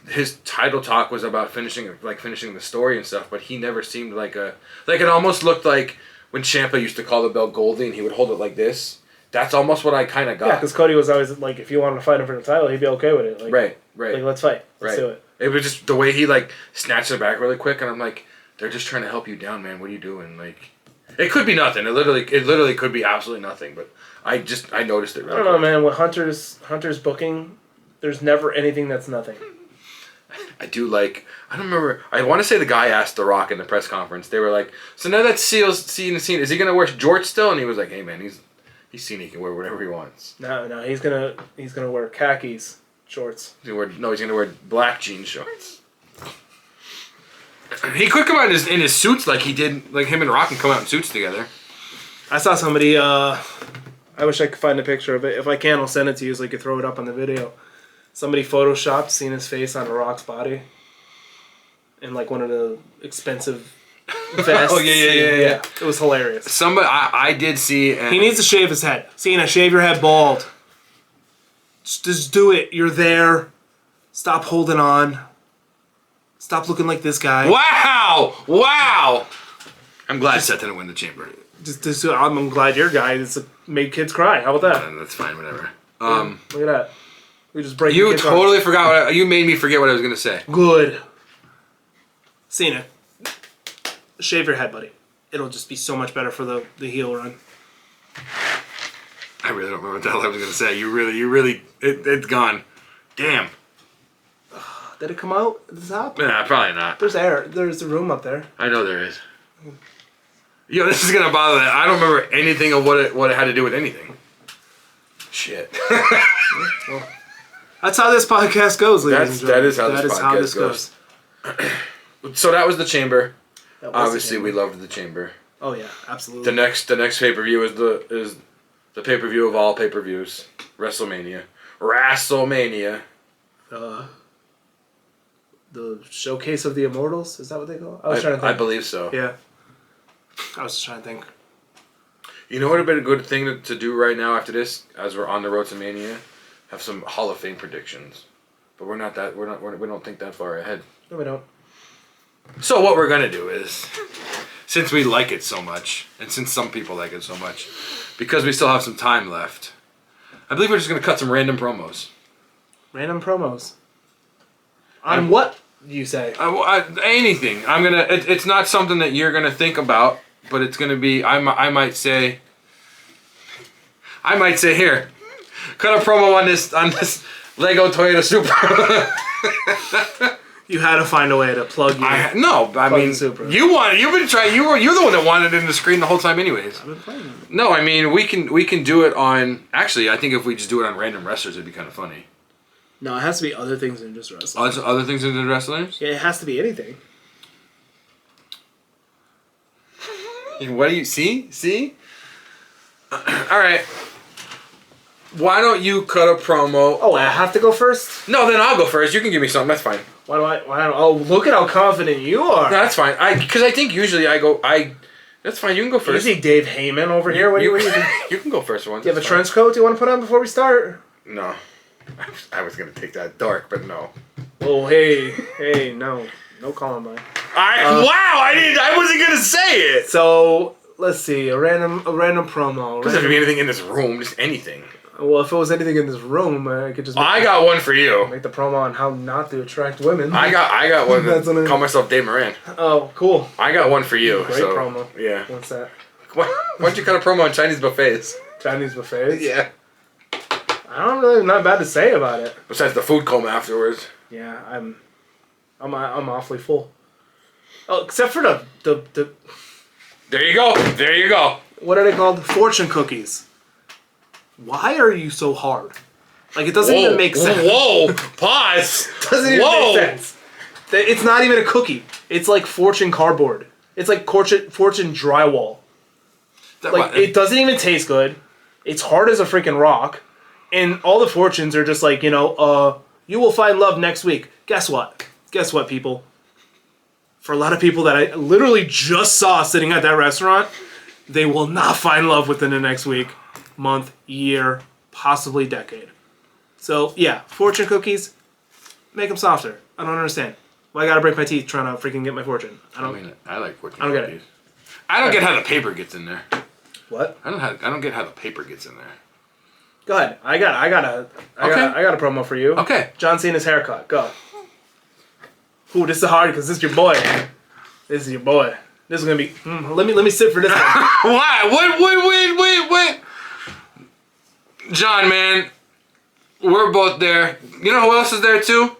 his title talk was about finishing the story and stuff, but he never seemed like it almost looked like when Ciampa used to call the belt Goldie and he would hold it like this. That's almost what I kind of got. Yeah, because Cody was always like, if you wanted to fight him for the title, he'd be okay with it. Like, right. Like, let's fight. Let's do it. It was just the way he like snatched it back really quick, and I'm like, they're just trying to help you down, man. What are you doing? Like, it could be nothing. It literally could be absolutely nothing. But I noticed it. Really I don't know, man. With Hunter's booking, there's never anything that's nothing. I don't remember. I want to say the guy asked The Rock in the press conference. They were like, so now that Cena, is he gonna wear jorts still? And he was like, hey man, he's seen he can wear whatever he wants. No, he's gonna wear khakis shorts. He's gonna wear black jean shorts. He could come out in his suits like he did, like him and Rock can come out in suits together. I saw somebody. I wish I could find a picture of it. If I can, I'll send it to you so you can throw it up on the video. Somebody photoshopped Cena's face on The Rock's body, in like one of the expensive vests. Oh yeah. It was hilarious. Somebody I did see. He needs to shave his head. Cena, shave your head bald. Just do it. You're there. Stop holding on. Stop looking like this guy. Wow! I'm glad Seth didn't win the chamber. I'm glad your guy made kids cry. How about that? That's fine, whatever. Look at that. We just break. You totally forgot you made me forget what I was gonna say. Good. Cena, shave your head, buddy. It'll just be so much better for the heel run. I really don't remember what the hell I was gonna say. You really, it's gone. Damn. Did it come out at the top? Nah, probably not. There's air. There's a room up there. I know there is. Yo, this is gonna bother that. I don't remember anything of what it had to do with anything. Shit. Well, that's how this podcast goes, ladies and That gentlemen. is how this podcast goes. So that was the chamber. Obviously, we loved the chamber. Oh yeah, absolutely. The next pay-per-view is the pay-per-view of all pay-per-views, WrestleMania. The Showcase of the Immortals, is that what they call it? I I believe so. Yeah. I was just trying to think. You know what would have been a good thing to do right now after this, as we're on the road to Mania? Have some Hall of Fame predictions. But we don't think that far ahead. No, we don't. So what we're gonna do is, since we like it so much, and since some people like it so much, because we still have some time left, I believe we're just gonna cut some random promos. Random promos. On what you say? Anything. I'm gonna. It's not something that you're gonna think about, but it's gonna be. I might say here, cut a promo on this Lego Toyota Supra. You had to find a way to plug you. I mean, Supra. You've been trying. You're the one that wanted it in the screen the whole time, anyways. I've been playing it. No, I mean we can do it on. Actually, I think if we just do it on random wrestlers, it'd be kind of funny. No, it has to be other things than just wrestling. Other things than wrestlers? Yeah, it has to be anything. What do you see? All right. Why don't you cut a promo? Oh, I have to go first? No, then I'll go first. You can give me something. That's fine. Why don't oh, look at how confident you are. No, that's fine. Because I think usually that's fine. You can go first. You see Dave Heyman over here? What do you You can go first once. Do you have a trench coat you want to put on before we start? No. I was going to take that dark, but no. Oh, hey, no. No Columbine. Wow, I wasn't going to say it. So, let's see. A random promo. It doesn't have to be anything in this room, just anything. Well, if it was anything in this room, I could just I got one for you. Make the promo on how not to attract women. I got one. That's call myself Dave Moran. Oh, cool. I got one for you. Great promo. Yeah. What's that? Why don't you cut a promo on Chinese buffets? Chinese buffets? Yeah. I don't really not bad to say about it. Besides the food coma afterwards. Yeah, I'm awfully full. Oh, except for the. There you go. What are they called? Fortune cookies. Why are you so hard? Like, it doesn't even make sense. Whoa! Pause. Doesn't even make sense. It's not even a cookie. It's like Fortune cardboard. It's like Fortune drywall. It doesn't even taste good. It's hard as a freaking rock. And all the fortunes are just like, you will find love next week. Guess what? People? For a lot of people that I literally just saw sitting at that restaurant, they will not find love within the next week, month, year, possibly decade. So, yeah, fortune cookies, make them softer. I don't understand. Why I gotta break my teeth trying to freaking get my fortune? I mean, I like working. I don't get it. I don't get how the paper gets in there. What? I don't get how the paper gets in there. Go ahead. I got a promo for you. Okay. John Cena's haircut. Go. Ooh, this is hard because this is your boy. This is your boy. This is gonna be. Let me sit for this one. Why? Wait. John, man, we're both there. You know who else is there too?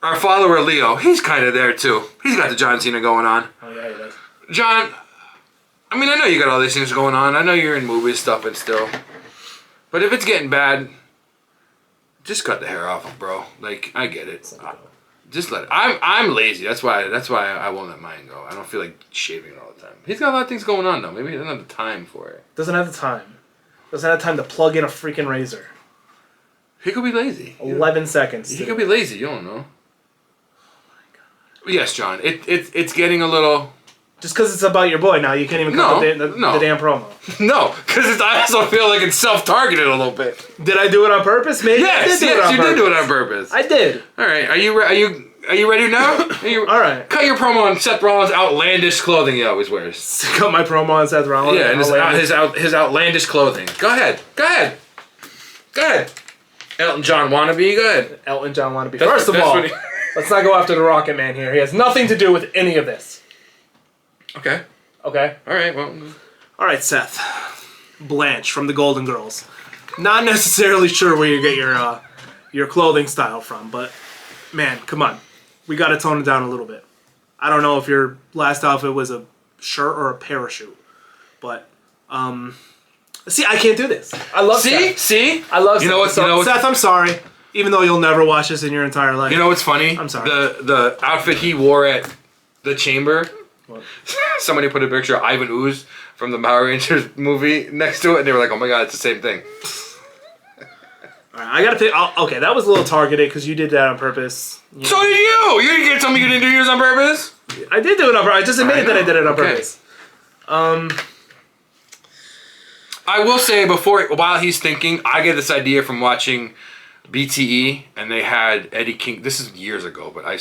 Our follower Leo. He's kind of there too. He's got the John Cena going on. Oh yeah, he does. John, I mean, I know you got all these things going on. I know you're in movies stuff and still. But if it's getting bad, just cut the hair off, bro. Like, I get it. Just let it. I'm lazy. That's why I won't let mine go. I don't feel like shaving it all the time. He's got a lot of things going on though. Maybe he doesn't have the time for it. Doesn't have the time. Doesn't have time to plug in a freaking razor. He could be lazy. 11 seconds. He could be lazy. You don't know. Oh my god. Yes, John. It's getting a little. Just because it's about your boy now, you can't even cut the damn promo. No, because I also feel like it's self-targeted a little bit. Did I do it on purpose? Maybe yes, you did do it on purpose. I did. All right, are you ready now? All right. Cut your promo on Seth Rollins' outlandish clothing he always wears. Cut my promo on Seth Rollins. Yeah, and his outlandish clothing. Go ahead. Elton John wannabe. Go ahead. Elton John wannabe. First of all, let's not go after the Rocket Man here. He has nothing to do with any of this. Okay. All right. Well. All right, Seth. Blanche from the Golden Girls. Not necessarily sure where you get your clothing style from, but man, come on. We got to tone it down a little bit. I don't know if your last outfit was a shirt or a parachute, but see, I can't do this. I love Seth. See? I love Seth. You know what? Seth, I'm sorry. Even though you'll never watch this in your entire life. You know what's funny? I'm sorry. The outfit he wore at the Chamber. What? Somebody put a picture of Ivan Ooze from the Power Rangers movie next to it, and they were like, "Oh my god, it's the same thing." All right, I gotta pick. Okay, that was a little targeted because you did that on purpose. So did you. You didn't tell me you didn't do yours on purpose. I did do it on purpose. I just admitted that I did it on purpose. I will say while he's thinking, I get this idea from watching BTE, and they had Eddie King. This is years ago, but I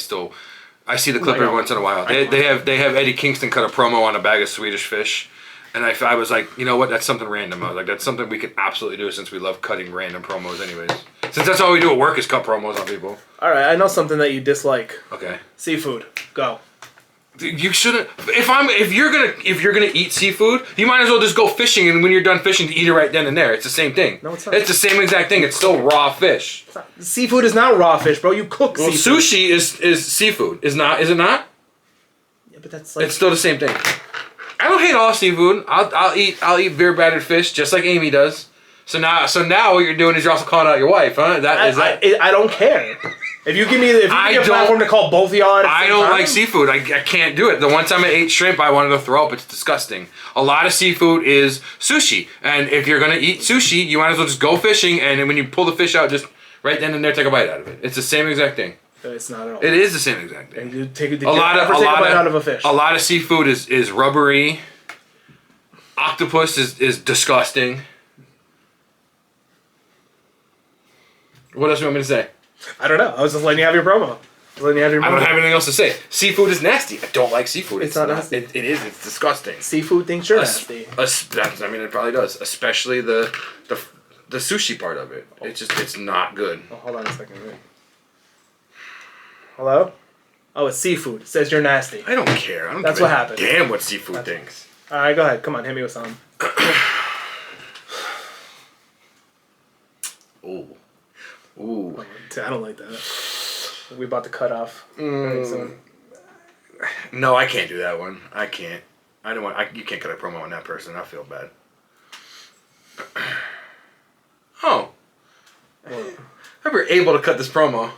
see the clip every once in a while. They have Eddie Kingston cut a promo on a bag of Swedish fish, and I was like, you know what? That's something random. I was like, that's something we can absolutely do since we love cutting random promos, anyways. Since that's all we do at work is cut promos on people. All right, I know something that you dislike. Okay. Seafood. Go. You shouldn't. If you're gonna eat seafood, you might as well just go fishing, and when you're done fishing, to eat it right then and there. It's the same thing. No, it's not. It's the same exact thing. It's still raw fish. Seafood is not raw fish, bro. You cook seafood. Sushi is seafood. Is it not? Yeah, but that's like. It's still the same thing. I don't hate all seafood. I'll eat beer battered fish just like Amy does. So now what you're doing is you're also calling out your wife, huh? I don't care. If you give me a platform to call both of y'all, I don't like seafood. I can't do it. The one time I ate shrimp, I wanted to throw up. It's disgusting. A lot of seafood is sushi, and if you're gonna eat sushi, you might as well just go fishing, and then when you pull the fish out, just right then and there, take a bite out of it. It's the same exact thing. It's not at all. It is the same exact thing. And you take a bite out of a fish. A lot of seafood is rubbery. Octopus is disgusting. What else do you want me to say? I don't know. I was just letting you have your promo. I don't have anything else to say. Seafood is nasty. I don't like seafood. It's not nasty. It is. It's disgusting. Seafood thinks you're nasty. It probably does. Especially the sushi part of it. It's not good. Oh, hold on a second. Wait. Hello? Oh, it's seafood. It says you're nasty. I don't care. That's what happened. Damn what seafood thinks. All right, go ahead. Come on, hit me with something. Ooh. I don't like that. We about to cut off. Very soon. No, I can't do that one. I can't. I don't want. You can't cut a promo on that person. I feel bad. Oh. I hope you're able to cut this promo.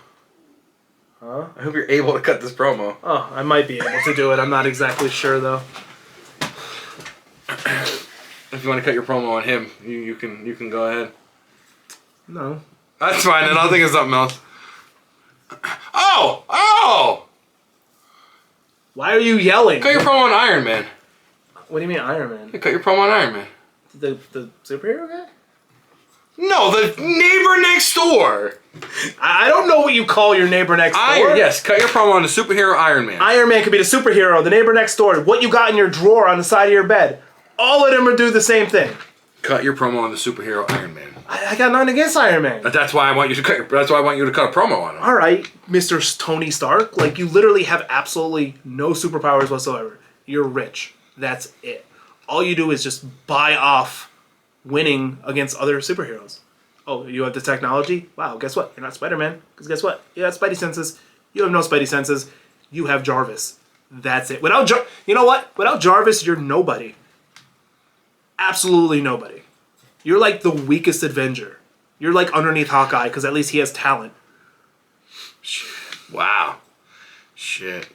Huh? I hope you're able to cut this promo. Oh, I might be able to do it. I'm not exactly sure though. If you want to cut your promo on him, you can go ahead. No. That's fine, then I'll think of something else. Oh! Why are you yelling? Cut your promo on Iron Man. What do you mean Iron Man? Cut your promo on Iron Man. The superhero guy? No, the neighbor next door. I don't know what you call your neighbor next door. Yes, cut your promo on the superhero Iron Man. Iron Man could be the superhero, the neighbor next door, what you got in your drawer on the side of your bed. All of them are do the same thing. Cut your promo on the superhero Iron Man. I got nothing against Iron Man. That's why I want you to cut. That's why I want you to cut a promo on him. All right, Mr. Tony Stark. Like, you literally have absolutely no superpowers whatsoever. You're rich. That's it. All you do is just buy off winning against other superheroes. Oh, you have the technology? Wow, guess what? You're not Spider-Man. Because guess what? You have Spidey senses. You have no Spidey senses. You have Jarvis. That's it. You know what? Without Jarvis, you're nobody. Absolutely nobody. You're like the weakest Avenger. You're like underneath Hawkeye, because at least he has talent. Wow. Shit.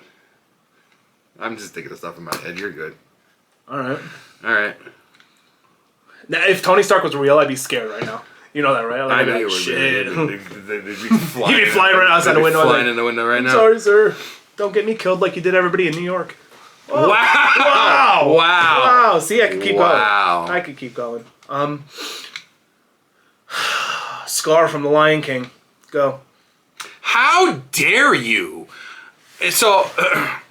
I'm just thinking of stuff in my head. You're good. All right. Now, if Tony Stark was real, I'd be scared right now. You know that, right? I know like, you were. Shit. They'd be flying. You'd be flying right outside the window. Flying in the window right now. Sorry, sir. Don't get me killed like you did everybody in New York. Oh. Wow. Wow. See, I could keep going. Wow. I could keep going. Scar from The Lion King. Go. How dare you? And so,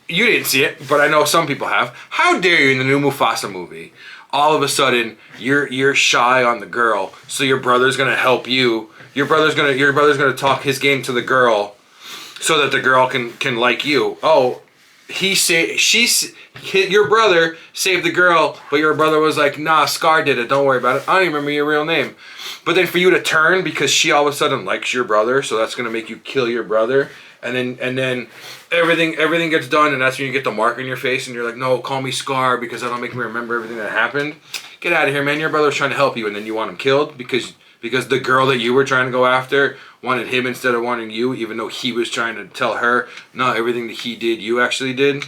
you didn't see it, but I know some people have. How dare you in the new Mufasa movie? All of a sudden, you're shy on the girl, so your brother's gonna help you. Your brother's gonna talk his game to the girl, so that the girl can like you. Oh, your brother saved the girl, but your brother was like, nah, Scar did it. Don't worry about it. I don't even remember your real name. But then for you to turn because she all of a sudden likes your brother, so that's gonna make you kill your brother, and then everything gets done, and that's when you get the mark on your face, and you're like, no, call me Scar because that'll make me remember everything that happened. Get out of here, man. Your brother was trying to help you, and then you want him killed because the girl that you were trying to go after wanted him instead of wanting you, even though he was trying to tell her, no, everything that he did, you actually did.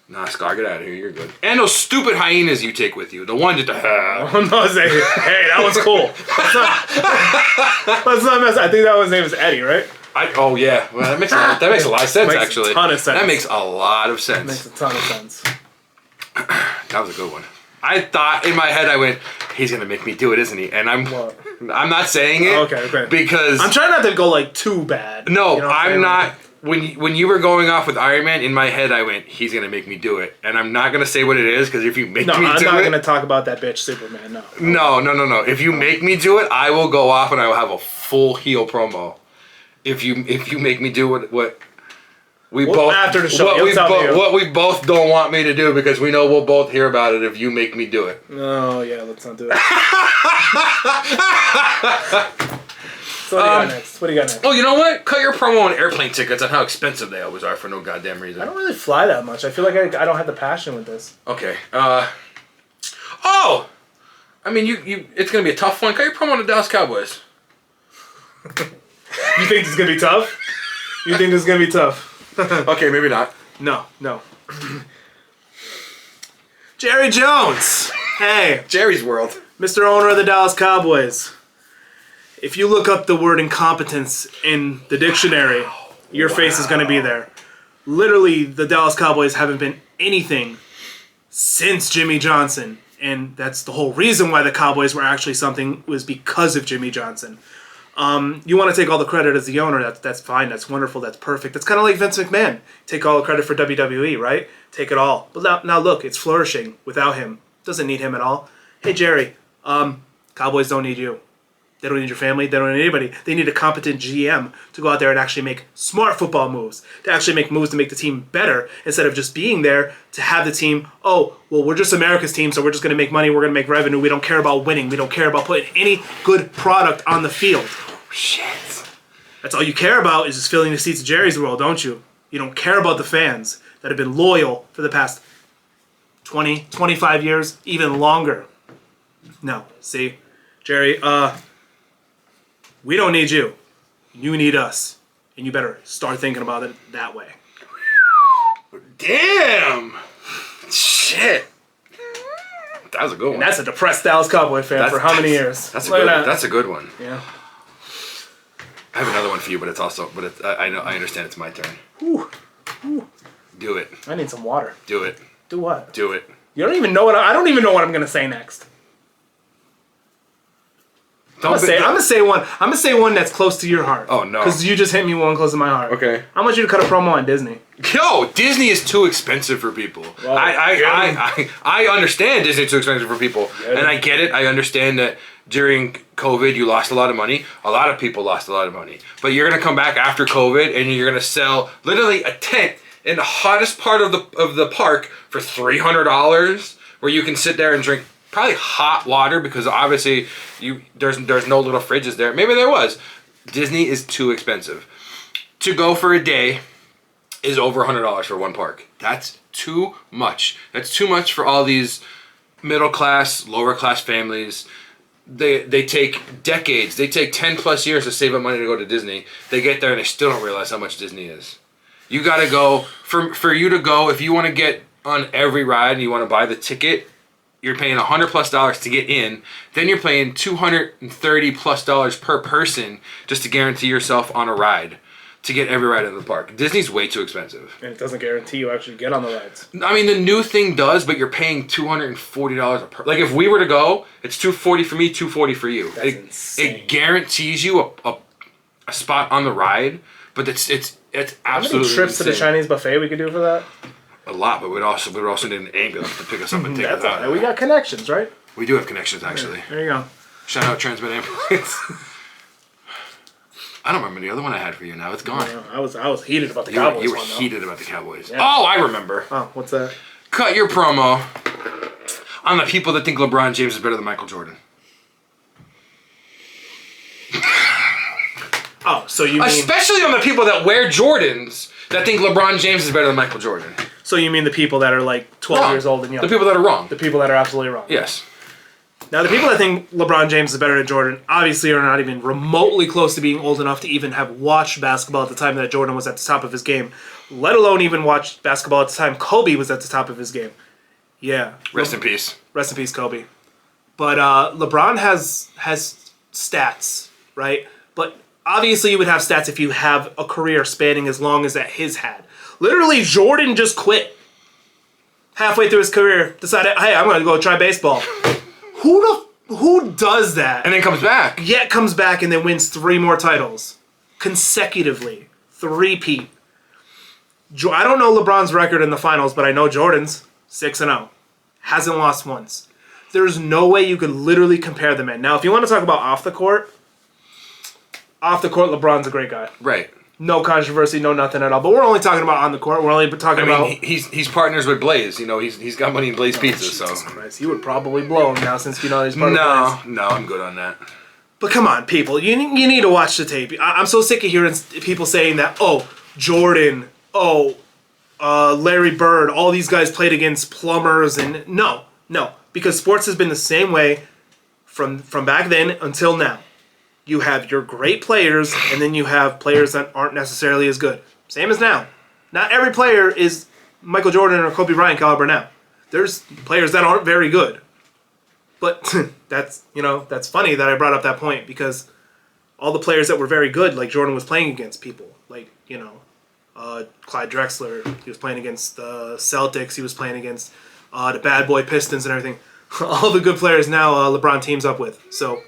Nah, Scar, get out of here. You're good. And those stupid hyenas you take with you. The one that... hey, that was cool. Let's not mess. I think that one's name is Eddie, right? Oh, yeah. Well, that makes a lot of sense, actually. Makes a ton of sense. That makes a lot of sense. Makes a ton of sense. That was a good one. I thought, in my head, I went, he's going to make me do it, isn't he? And I'm not saying it. Okay. Because... I'm trying not to go, like, too bad. No, you know I'm not... When you were going off with Iron Man, in my head I went, he's going to make me do it. And I'm not going to say what it is, because if you make me do it... No, I'm not going to talk about that bitch Superman, no. No. If you make me do it, I will go off and I will have a full heel promo. If you make me do what we both... After the show, what we both don't want me to do, because we know we'll both hear about it if you make me do it. Oh, yeah, let's not do it. So what do you got next? Oh, you know what? Cut your promo on airplane tickets on how expensive they always are for no goddamn reason. I don't really fly that much. I feel like I don't have the passion with this. Okay. I mean, it's gonna be a tough one. Cut your promo on the Dallas Cowboys. You think this is gonna be tough? You think this is gonna be tough? Okay, maybe not. No. Jerry Jones. Hey. Jerry's World. Mr. Owner of the Dallas Cowboys. If you look up the word incompetence in the dictionary, your face is going to be there. Literally, the Dallas Cowboys haven't been anything since Jimmy Johnson. And that's the whole reason why the Cowboys were actually something, was because of Jimmy Johnson. You want to take all the credit as the owner, that's fine, that's wonderful, that's perfect. That's kind of like Vince McMahon. Take all the credit for WWE, right? Take it all. But now look, it's flourishing without him. Doesn't need him at all. Hey, Jerry, Cowboys don't need you. They don't need your family. They don't need anybody. They need a competent GM to go out there and actually make smart football moves, to actually make moves to make the team better, instead of just being there to have the team, oh, well, we're just America's team, so we're just going to make money, we're going to make revenue. We don't care about winning. We don't care about putting any good product on the field. Shit. That's all you care about, is just filling the seats of Jerry's World, don't you? You don't care about the fans that have been loyal for the past 20, 25 years, even longer. No. See, Jerry, we don't need you. You need us. And you better start thinking about it that way. Damn! Shit. That was a good one. And that's a depressed Dallas Cowboy fan for how many years? That's a good one. Yeah. I have another one for you, but I understand it's my turn. Ooh. Do it. I need some water. Do it. Do what? Do it. You don't even know I don't even know what I'm gonna say next. I'm gonna say one. I'm gonna say one that's close to your heart. Oh no! Because you just hit me one close to my heart. Okay. I want you to cut a promo on Disney. Yo, Disney is too expensive for people. Well, I understand Disney is too expensive for people, and I get it. I understand that during COVID you lost a lot of money. A lot of people lost a lot of money. But you're gonna come back after COVID and you're gonna sell literally a tent in the hottest part of the park for $300, where you can sit there and drink probably hot water, because obviously there's no little fridges there. Maybe there was. Disney is too expensive. To go for a day is over $100 for one park. That's too much. That's too much for all these middle class, lower class families. They take decades. They take 10 plus years to save up money to go to Disney. They get there and they still don't realize how much Disney is. You gotta go, for you to go, if you want to get on every ride and you want to buy the ticket, you're paying $100+ to get in. Then you're paying $230+ per person just to guarantee yourself on a ride, to get every ride in the park. Disney's way too expensive. And it doesn't guarantee you actually get on the rides. I mean, the new thing does, but you're paying $240 a per. Like, if we were to go, it's $240 for me, $240 for you. That's insane. It guarantees you a spot on the ride, but it's absolutely How many trips insane. to the Chinese buffet we could do for that? A lot, but we'd also need an ambulance to pick us up and take us out. Right. We got connections, right? We do have connections, actually. There you go. Shout out Transmit Ambulance. I don't remember the other one I had for you now. It's gone. Yeah, I was heated about the Cowboys. You were one, though. heated about the Cowboys. Yeah. Oh, I remember. Oh, what's that? Cut your promo on the people that think LeBron James is better than Michael Jordan. Oh, so you mean... Especially on the people that wear Jordans that think LeBron James is better than Michael Jordan. So you mean the people that are like 12 years old and young? The people that are wrong. The people that are absolutely wrong. Yes. Now, the people that think LeBron James is better than Jordan obviously are not even remotely close to being old enough to even have watched basketball at the time that Jordan was at the top of his game, let alone even watch basketball at the time Kobe was at the top of his game. Yeah. Rest in peace. Rest in peace, Kobe. But LeBron has stats, right? But obviously you would have stats if you have a career spanning as long as that his had. Literally, Jordan just quit. Halfway through his career, decided, hey, I'm going to go try baseball. Who does that? And then comes back. Yet comes back and then wins 3 more titles. Consecutively. 3-peat. I don't know LeBron's record in the finals, but I know Jordan's 6-0. Hasn't lost once. There's no way you could literally compare the men. Now, if you want to talk about off the court, LeBron's a great guy. Right. No controversy, no nothing at all. But we're only talking about on the court. We're only talking about... he's partners with Blaze. You know, he's got money in Blaze Pizza, Jesus so... Christ, you would probably blow him now since you know he's part of Blaze. No, I'm good on that. But come on, people. You need to watch the tape. I'm so sick of hearing people saying that, oh, Jordan, Larry Bird, all these guys played against plumbers. And no. Because sports has been the same way from back then until now. You have your great players, and then you have players that aren't necessarily as good. Same as now. Not every player is Michael Jordan or Kobe Bryant caliber now. There's players that aren't very good. But that's funny that I brought up that point, because all the players that were very good, like Jordan was playing against people. Like, Clyde Drexler, he was playing against the Celtics, he was playing against the bad boy Pistons and everything. All the good players now LeBron teams up with. So...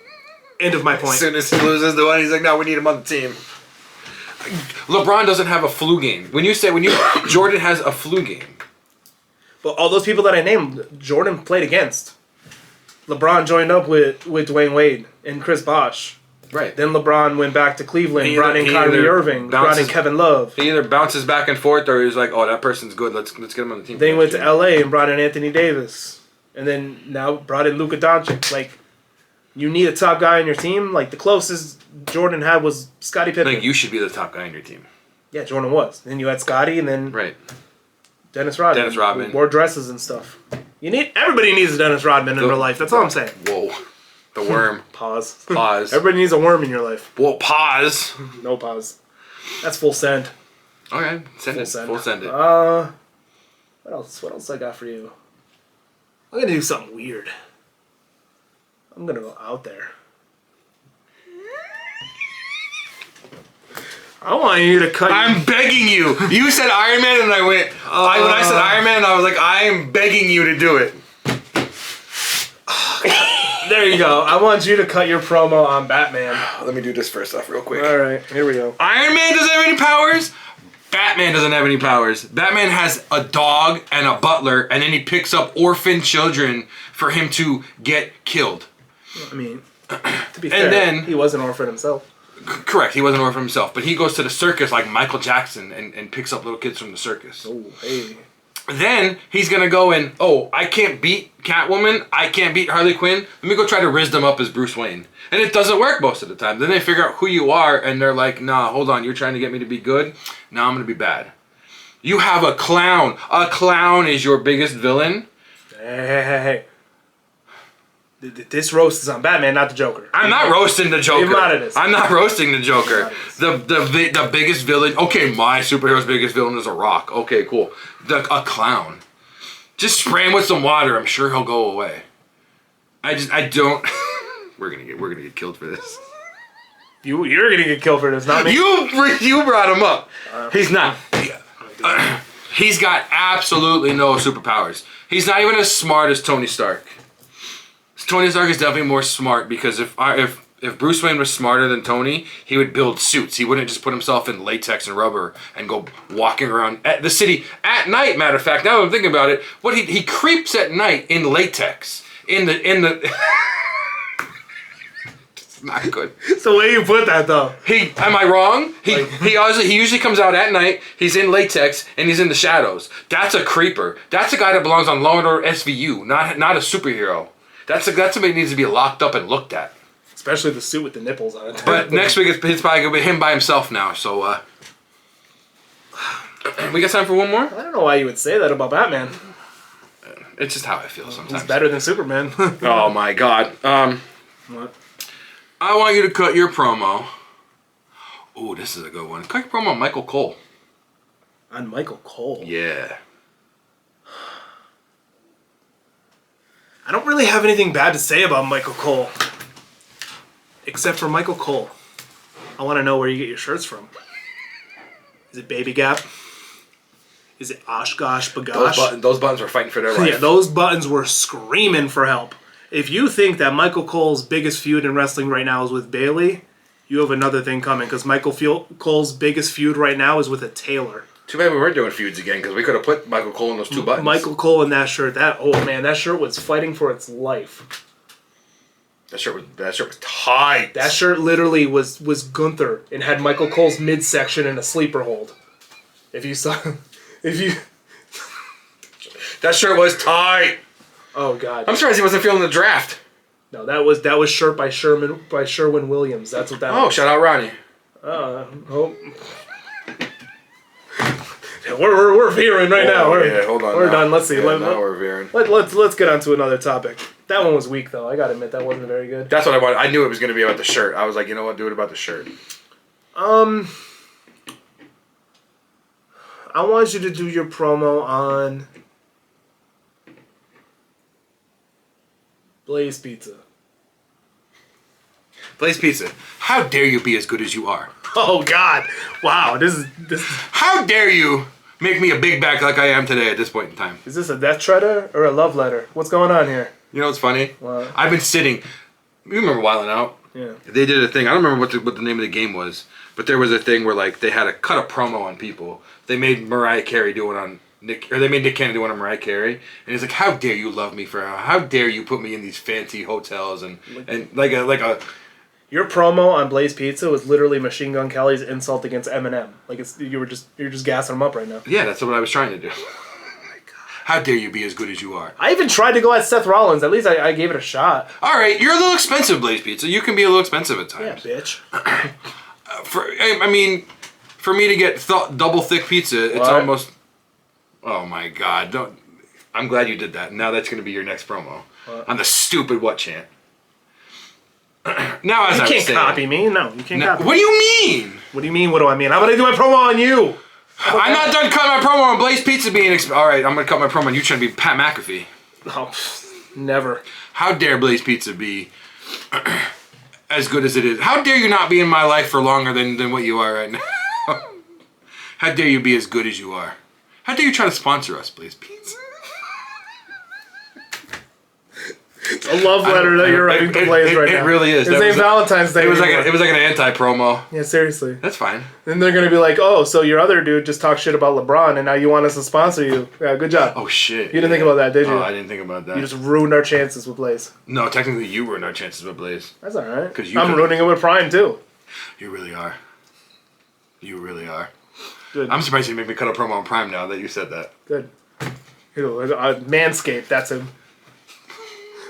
end of my point. As soon as he loses the one, he's like, no, we need him on the team. LeBron doesn't have a flu game. Jordan has a flu game. But all those people that I named, Jordan played against. LeBron joined up with Dwayne Wade and Chris Bosh. Right. Then LeBron went back to Cleveland, brought in Kyrie Irving, brought in Kevin Love. He either bounces back and forth, or he's like, oh, that person's good, let's get him on the team. Then he went to LA and brought in Anthony Davis. And then now brought in Luka Doncic. Like, you need a top guy on your team. Like, the closest Jordan had was Scottie Pippen. Like, you should be the top guy on your team. Yeah, Jordan was. Then you had Scottie, and then right. Dennis Rodman. Rodman wore dresses and stuff. Everybody needs a Dennis Rodman in their life. That's all I'm saying. Whoa, the worm. Pause. Everybody needs a worm in your life. Whoa, pause. No pause. That's full send. Okay, full send it. What else I got for you? I'm gonna do something weird. I'm gonna go out there. I want you to cut. I'm begging you. You said Iron Man, and I went. When I said Iron Man, I was like, I am begging you to do it. There you go. I want you to cut your promo on Batman. Let me do this first off real quick. All right, here we go. Iron Man doesn't have any powers. Batman doesn't have any powers. Batman has a dog and a butler, and then he picks up orphan children for him to get killed. I mean, to be fair, then, he was an orphan himself. Correct, he wasn't an orphan himself, but he goes to the circus like Michael Jackson and picks up little kids from the circus. Oh, hey. Then he's gonna go and, I can't beat Catwoman, I can't beat Harley Quinn, let me go try to rizz them up as Bruce Wayne. And it doesn't work most of the time. Then they figure out who you are and they're like, nah, hold on, you're trying to get me to be good? Nah, I'm gonna be bad. You have a clown. A clown is your biggest villain. Hey. This roast is on Batman, not the Joker. I'm not roasting the Joker. Modest. I'm not roasting the Joker. The biggest villain. Okay, my superhero's biggest villain is a rock. Okay, cool. A clown. Just spray him with some water. I'm sure he'll go away. I don't. we're gonna get killed for this. You're gonna get killed for this, not me. You brought him up. He's not. He's got absolutely no superpowers. He's not even as smart as Tony Stark. Tony Stark is definitely more smart because if Bruce Wayne was smarter than Tony, he would build suits. He wouldn't just put himself in latex and rubber and go walking around at the city at night. Matter of fact, now that I'm thinking about it, he creeps at night in latex in the. It's not good. It's the way you put that, though. Am I wrong? He usually comes out at night. He's in latex and he's in the shadows. That's a creeper. That's a guy that belongs on Law and Order SVU, not a superhero. That's somebody who needs to be locked up and looked at. Especially the suit with the nipples on it. But next week it's probably going to be him by himself now. So, we got time for one more? I don't know why you would say that about Batman. It's just how I feel sometimes. He's better than Superman. Oh my God. What? I want you to cut your promo. Oh, this is a good one. Cut your promo on Michael Cole. On Michael Cole? Yeah. I don't really have anything bad to say about Michael Cole. Except for Michael Cole. I want to know where you get your shirts from. Is it Baby Gap? Is it Oshkosh Bagosh? Those buttons were fighting for their life. Yeah, those buttons were screaming for help. If you think that Michael Cole's biggest feud in wrestling right now is with Bayley, you have another thing coming. Because Michael Cole's biggest feud right now is with a tailor. Too bad we weren't doing feuds again, because we could have put Michael Cole in those two buttons. Michael Cole in that shirt, that shirt was fighting for its life. That shirt was tight. That shirt literally was Gunther and had Michael Cole's midsection in a sleeper hold. That shirt was tight. Oh God. I'm surprised he wasn't feeling the draft. No, that was shirt by Sherwin Williams. That's what that was. Oh, shout out Ronnie. We're veering right now. Hold on. We're done. Let's see. Yeah, now we're veering. Let's get on to another topic. That one was weak, though. I gotta admit, that wasn't very good. That's what I wanted. I knew it was going to be about the shirt. I was like, you know what? Do it about the shirt. I want you to do your promo on Blaze Pizza. Blaze Pizza. How dare you be as good as you are? Oh God! Wow, this is. How dare you make me a big back like I am today at this point in time? Is this a death shredder or a love letter? What's going on here? You know what's funny? What? I've been sitting. You remember Wildin' Out? Yeah. They did a thing. I don't remember what the name of the game was, but there was a thing where like they had to cut a promo on people. They made Mariah Carey do it on they made Nick Cannon do it on Mariah Carey, and he's like, "How dare you love me for? How dare you put me in these fancy hotels and like a." Your promo on Blaze Pizza was literally Machine Gun Kelly's insult against Eminem. Like you're just gassing him up right now. Yeah, that's what I was trying to do. How dare you be as good as you are? I even tried to go at Seth Rollins. At least I gave it a shot. All right, you're a little expensive, Blaze Pizza. You can be a little expensive at times. Yeah, bitch. For me to get double thick pizza, it's almost. Oh my God! I'm glad you did that. Now that's going to be your next promo on the stupid what chant. Now, as you I was can't saying, copy me. No, you can't copy me. What do you mean? What do you mean? What do I mean? How about I do my promo on you? I'm not done cutting my promo on Blaze Pizza being. All right, I'm gonna cut my promo on you trying to be Pat McAfee. No, never. How dare Blaze Pizza be as good as it is? How dare you not be in my life for longer than what you are right now? How dare you be as good as you are? How dare you try to sponsor us, Blaze Pizza? A love letter that you're writing to Blaze right now. It really is. His name's Valentine's Day. It was like an anti-promo. Yeah, seriously. That's fine. Then they're gonna be like, "Oh, so your other dude just talked shit about LeBron, and now you want us to sponsor you? Yeah, good job." Oh shit! You didn't think about that, did you? Oh, I didn't think about that. You just ruined our chances with Blaze. No, technically you ruined our chances with Blaze. That's all right. Because I'm ruining it with Prime too. You really are. You really are. Good. I'm surprised you make me cut a promo on Prime now that you said that. Good. Manscaped. That's him.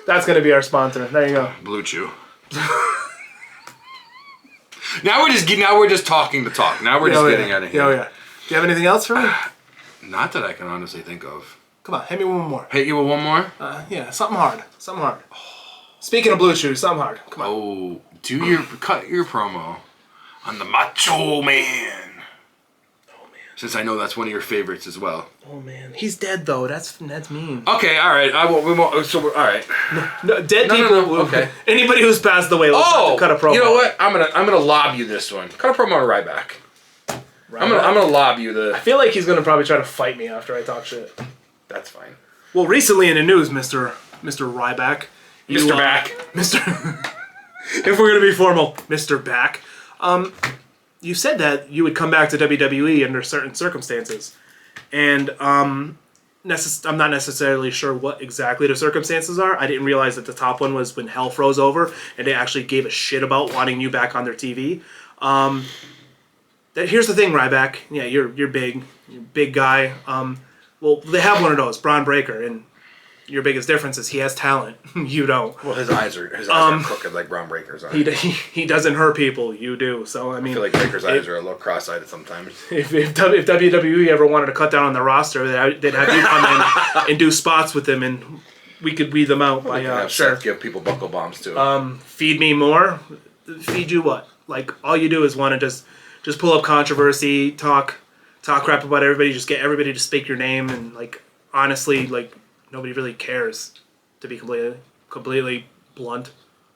That's gonna be our sponsor. There you go. Blue Chew. Now we're just talking to talk. Now we're just getting out of here. Oh yeah. Do you have anything else for me? Not that I can honestly think of. Come on, hit me with one more. Hit you with one more? Yeah, something hard. Something hard. Speaking of Blue Chew, something hard. Come on. Oh, cut your promo on the Macho Man. Since I know that's one of your favorites as well. Oh man, he's dead though. That's mean. Okay, all right. We won't. So all right. No, dead people. No. Okay. Anybody who's passed away. Let's have to cut a promo. You know what? I'm gonna lob you this one. Cut a promo on Ryback. I'm gonna lob you the. I feel like he's gonna probably try to fight me after I talk shit. That's fine. Well, recently in the news, Mr. Ryback. Mr. Back. Mr. If we're gonna be formal, Mr. Back. You said that you would come back to WWE under certain circumstances, and I'm not necessarily sure what exactly the circumstances are. I didn't realize that the top one was when hell froze over, and they actually gave a shit about wanting you back on their TV. Here's the thing, Ryback. Yeah, you're big, you're a big guy. Well, they have one of those, Braun Breaker, and your biggest difference is he has talent. You don't. Well, his eyes are crooked like Braun Breaker's are. He doesn't hurt people. You do. So I mean, I feel like Breaker's eyes are a little cross-eyed sometimes. If WWE ever wanted to cut down on the roster, they'd have you come in and do spots with them, and we could weed them out. By have Seth give people buckle bombs too. Feed me more. Feed you what? Like all you do is want to just pull up controversy, talk crap about everybody, just get everybody to speak your name, and like honestly, like. Nobody really cares, to be completely blunt.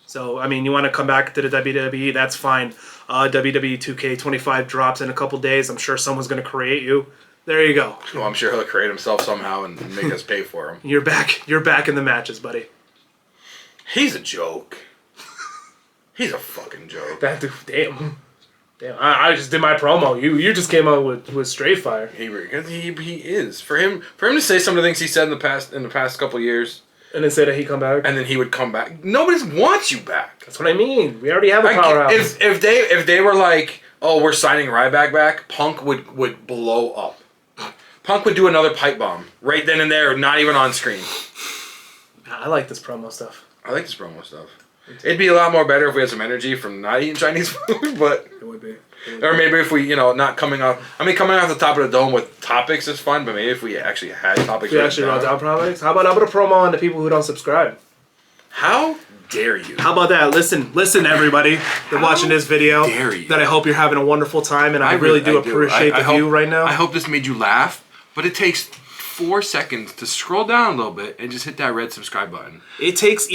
So, I mean, you want to come back to the WWE, that's fine. WWE 2K25 drops in a couple days. I'm sure someone's going to create you. There you go. Well, I'm sure he'll create himself somehow and make us pay for him. You're back in the matches, buddy. He's a joke. He's a fucking joke. Damn. I just did my promo. You just came out with straight fire. He is. For him to say some of the things he said in the past couple of years. And then say that he come back. And then he would come back. Nobody wants you back. That's what I mean. We already have a powerhouse. If they were like, oh, we're signing Ryback back, Punk would blow up. Punk would do another pipe bomb right then and there, not even on screen. I like this promo stuff. It'd be a lot more better if we had some energy from not eating Chinese food, but it would be. Or maybe if we, not coming off. I mean, coming off the top of the dome with topics is fun, but maybe if we actually had topics. We actually wrote down topics. How about a promo on the people who don't subscribe? How dare you? How about that? Listen, everybody. They're watching this video. Dare you? That I hope you're having a wonderful time, and I really do appreciate the view right now. I hope this made you laugh, but it takes 4 seconds to scroll down a little bit and just hit that red subscribe button. It takes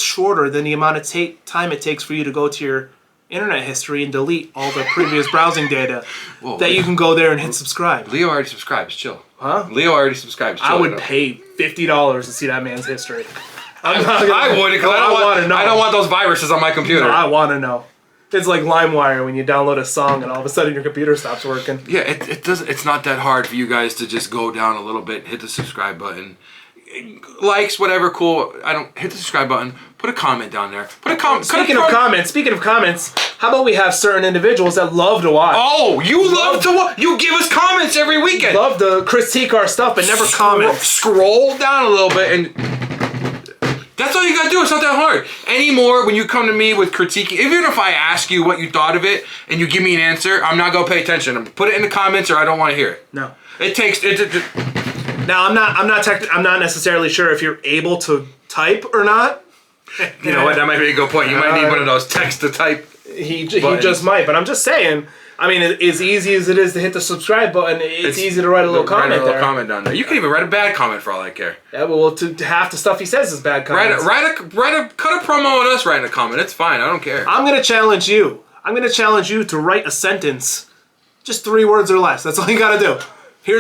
shorter than the amount of time it takes for you to go to your internet history and delete all the previous browsing data. Whoa, that you can go there and hit subscribe. Leo already subscribes. Chill. Huh? Leo already subscribes. Chill. I would pay $50 to see that man's history. I would, because I don't want those viruses on my computer. No, I want to know. It's like LimeWire when you download a song and all of a sudden your computer stops working. Yeah, it doesn't. It's not that hard for you guys to just go down a little bit, hit the subscribe button, likes, whatever, cool. Hit the subscribe button. Put a comment down there. Put a comment. Speaking of comments, how about we have certain individuals that love to watch? Oh, you love to watch. You give us comments every weekend. Love to critique our stuff, but never comment. Scroll down a little bit and. That's all you gotta do. It's not that hard. Anymore, when you come to me with critiquing, even if I ask you what you thought of it and you give me an answer, I'm not gonna pay attention. Put it in the comments, or I don't want to hear it. No. It takes. Now I'm not necessarily sure if you're able to type or not. You know what? That might be a good point. You might need one of those text to type. He just might, but I'm just saying. I mean, as easy as it is to hit the subscribe button, it's easy to write a little comment there. Comment down there. You can even write a bad comment for all I care. Yeah, well, to half the stuff he says is bad comments. Cut a promo on us writing a comment. It's fine. I don't care. I'm gonna challenge you. To write a sentence, just 3 words or less. That's all you gotta do.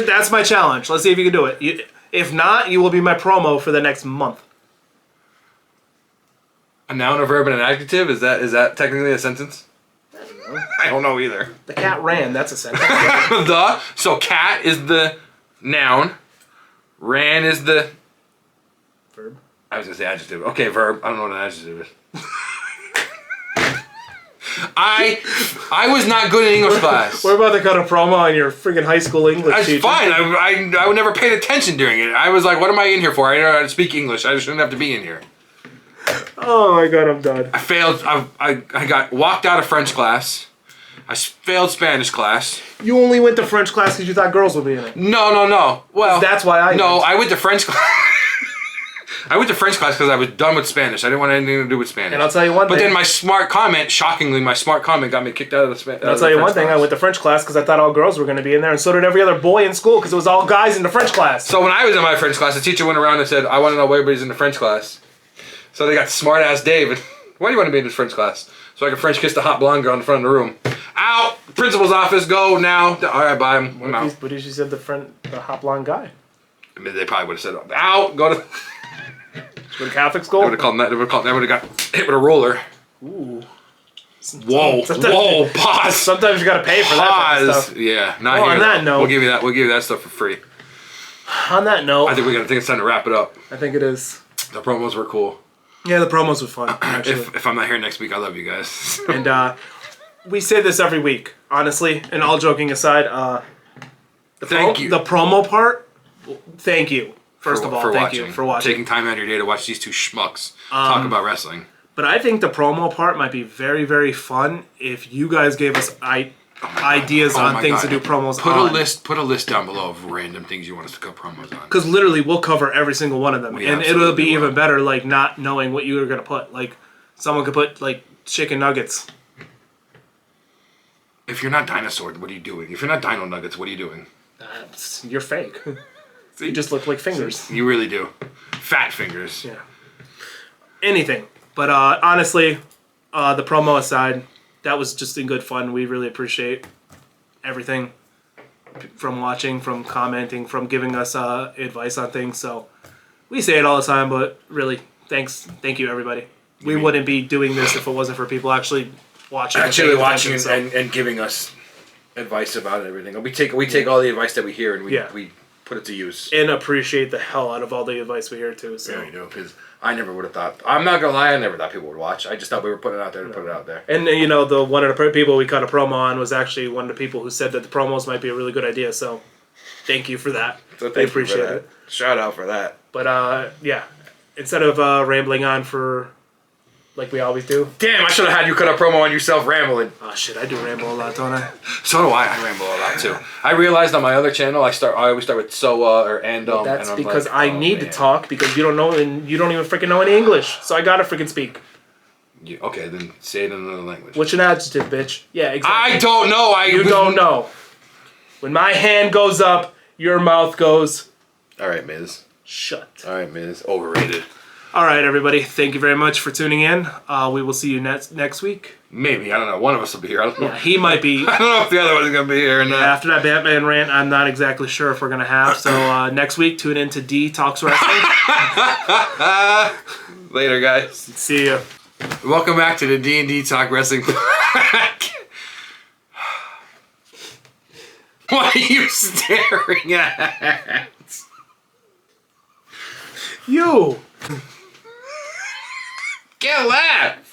That's my challenge. Let's see if you can do it. If not, you will be my promo for the next month. A noun, a verb, and an adjective? Is that technically a sentence? I don't know either. The cat ran. That's a sentence. So cat is the noun. Ran is the verb. I was gonna say adjective. Okay, verb. I don't know what an adjective is. I was not good in English class. We're about to cut a promo on your freaking high school English That's teacher. fine. I would never paid attention during it. I was like, what am I in here for? I know how to speak English. I shouldn't have to be in here. Oh my god, I'm done. I failed. I got walked out of French class. I failed Spanish class. You only went to French class because you thought girls would be in it. No. Well, that's why I went to French class. I went to French class because I was done with Spanish. I didn't want anything to do with Spanish. And I'll tell you one thing. But then my smart comment, shockingly, got me kicked out of the Spanish. I'll tell you one thing. I went to French class because I thought all girls were going to be in there, and so did every other boy in school because it was all guys in the French class. So when I was in my French class, the teacher went around and said, I want to know where everybody's in the French class. So they got smart-ass David. Why do you want to be in this French class? So I could French kiss the hot blonde girl in the front of the room. Out! Principal's office, go now. All right, bye. I'm out. What if you said the hot blonde guy? I mean, they probably would have said, out, go to... Go to Catholic school? They would have called that. They would have got hit with a roller. Ooh. Whoa, pause. Sometimes you got to pay for that type of stuff. Yeah, not here. On that note, we'll give you that stuff for free. On that note, I think it's time to wrap it up. I think it is. The promos were cool. Yeah, the promos were fun. Actually, if I'm not here next week, I love you guys. And we say this every week, honestly. And all joking aside, thank you. The promo part. Thank you. First of all, thank you for watching. Taking time out of your day to watch these two schmucks talk about wrestling. But I think the promo part might be very, very fun if you guys gave us ideas on things to do promos on. Put a list down below of random things you want us to cut promos on. Because literally, we'll cover every single one of them. And it'll be even better, like, not knowing what you were going to put. Like, someone could put, like, chicken nuggets. If you're not dinosaur, what are you doing? If you're not dino nuggets, what are you doing? You're fake. You just look like fingers. You really do. Fat fingers. Yeah. Anything. But honestly, the promo aside, that was just in good fun. We really appreciate everything from watching, from commenting, from giving us advice on things. So we say it all the time, but really, thank you, everybody. We wouldn't be doing this if it wasn't for people actually watching. And giving us advice about everything. We take all the advice that we hear and we put it to use. And appreciate the hell out of all the advice we hear too. So. Yeah, we do, because I never would have thought. I'm not gonna lie, I never thought people would watch. I just thought we were putting it out there to put it out there. And the one of the people we cut a promo on was actually one of the people who said that the promos might be a really good idea. So, thank you for that. So we appreciate it. Shout out for that. But yeah, instead of rambling on for like we always do. Damn, I should have had you cut a promo on yourself rambling. Oh shit, I do ramble a lot, don't I? So do I. I ramble a lot too. I realized on my other channel, I always start with so or and. That's and because I need to talk because you don't know and you don't even freaking know any English, so I gotta freaking speak. Okay, then say it in another language. What's an adjective, bitch? Yeah, exactly. I don't know. You don't know. When my hand goes up, your mouth goes. All right, Miz. Shut. All right, Miz. Overrated. All right, everybody. Thank you very much for tuning in. We will see you next week. Maybe. I don't know. One of us will be here. I don't know. Yeah, he might be. I don't know if the other one's going to be here or not. After that Batman rant, I'm not exactly sure if we're going to have. So next week, tune in to D Talks Wrestling. Later, guys. See ya. Welcome back to the D&D Talk Wrestling. What are you staring at? You. Get a laugh!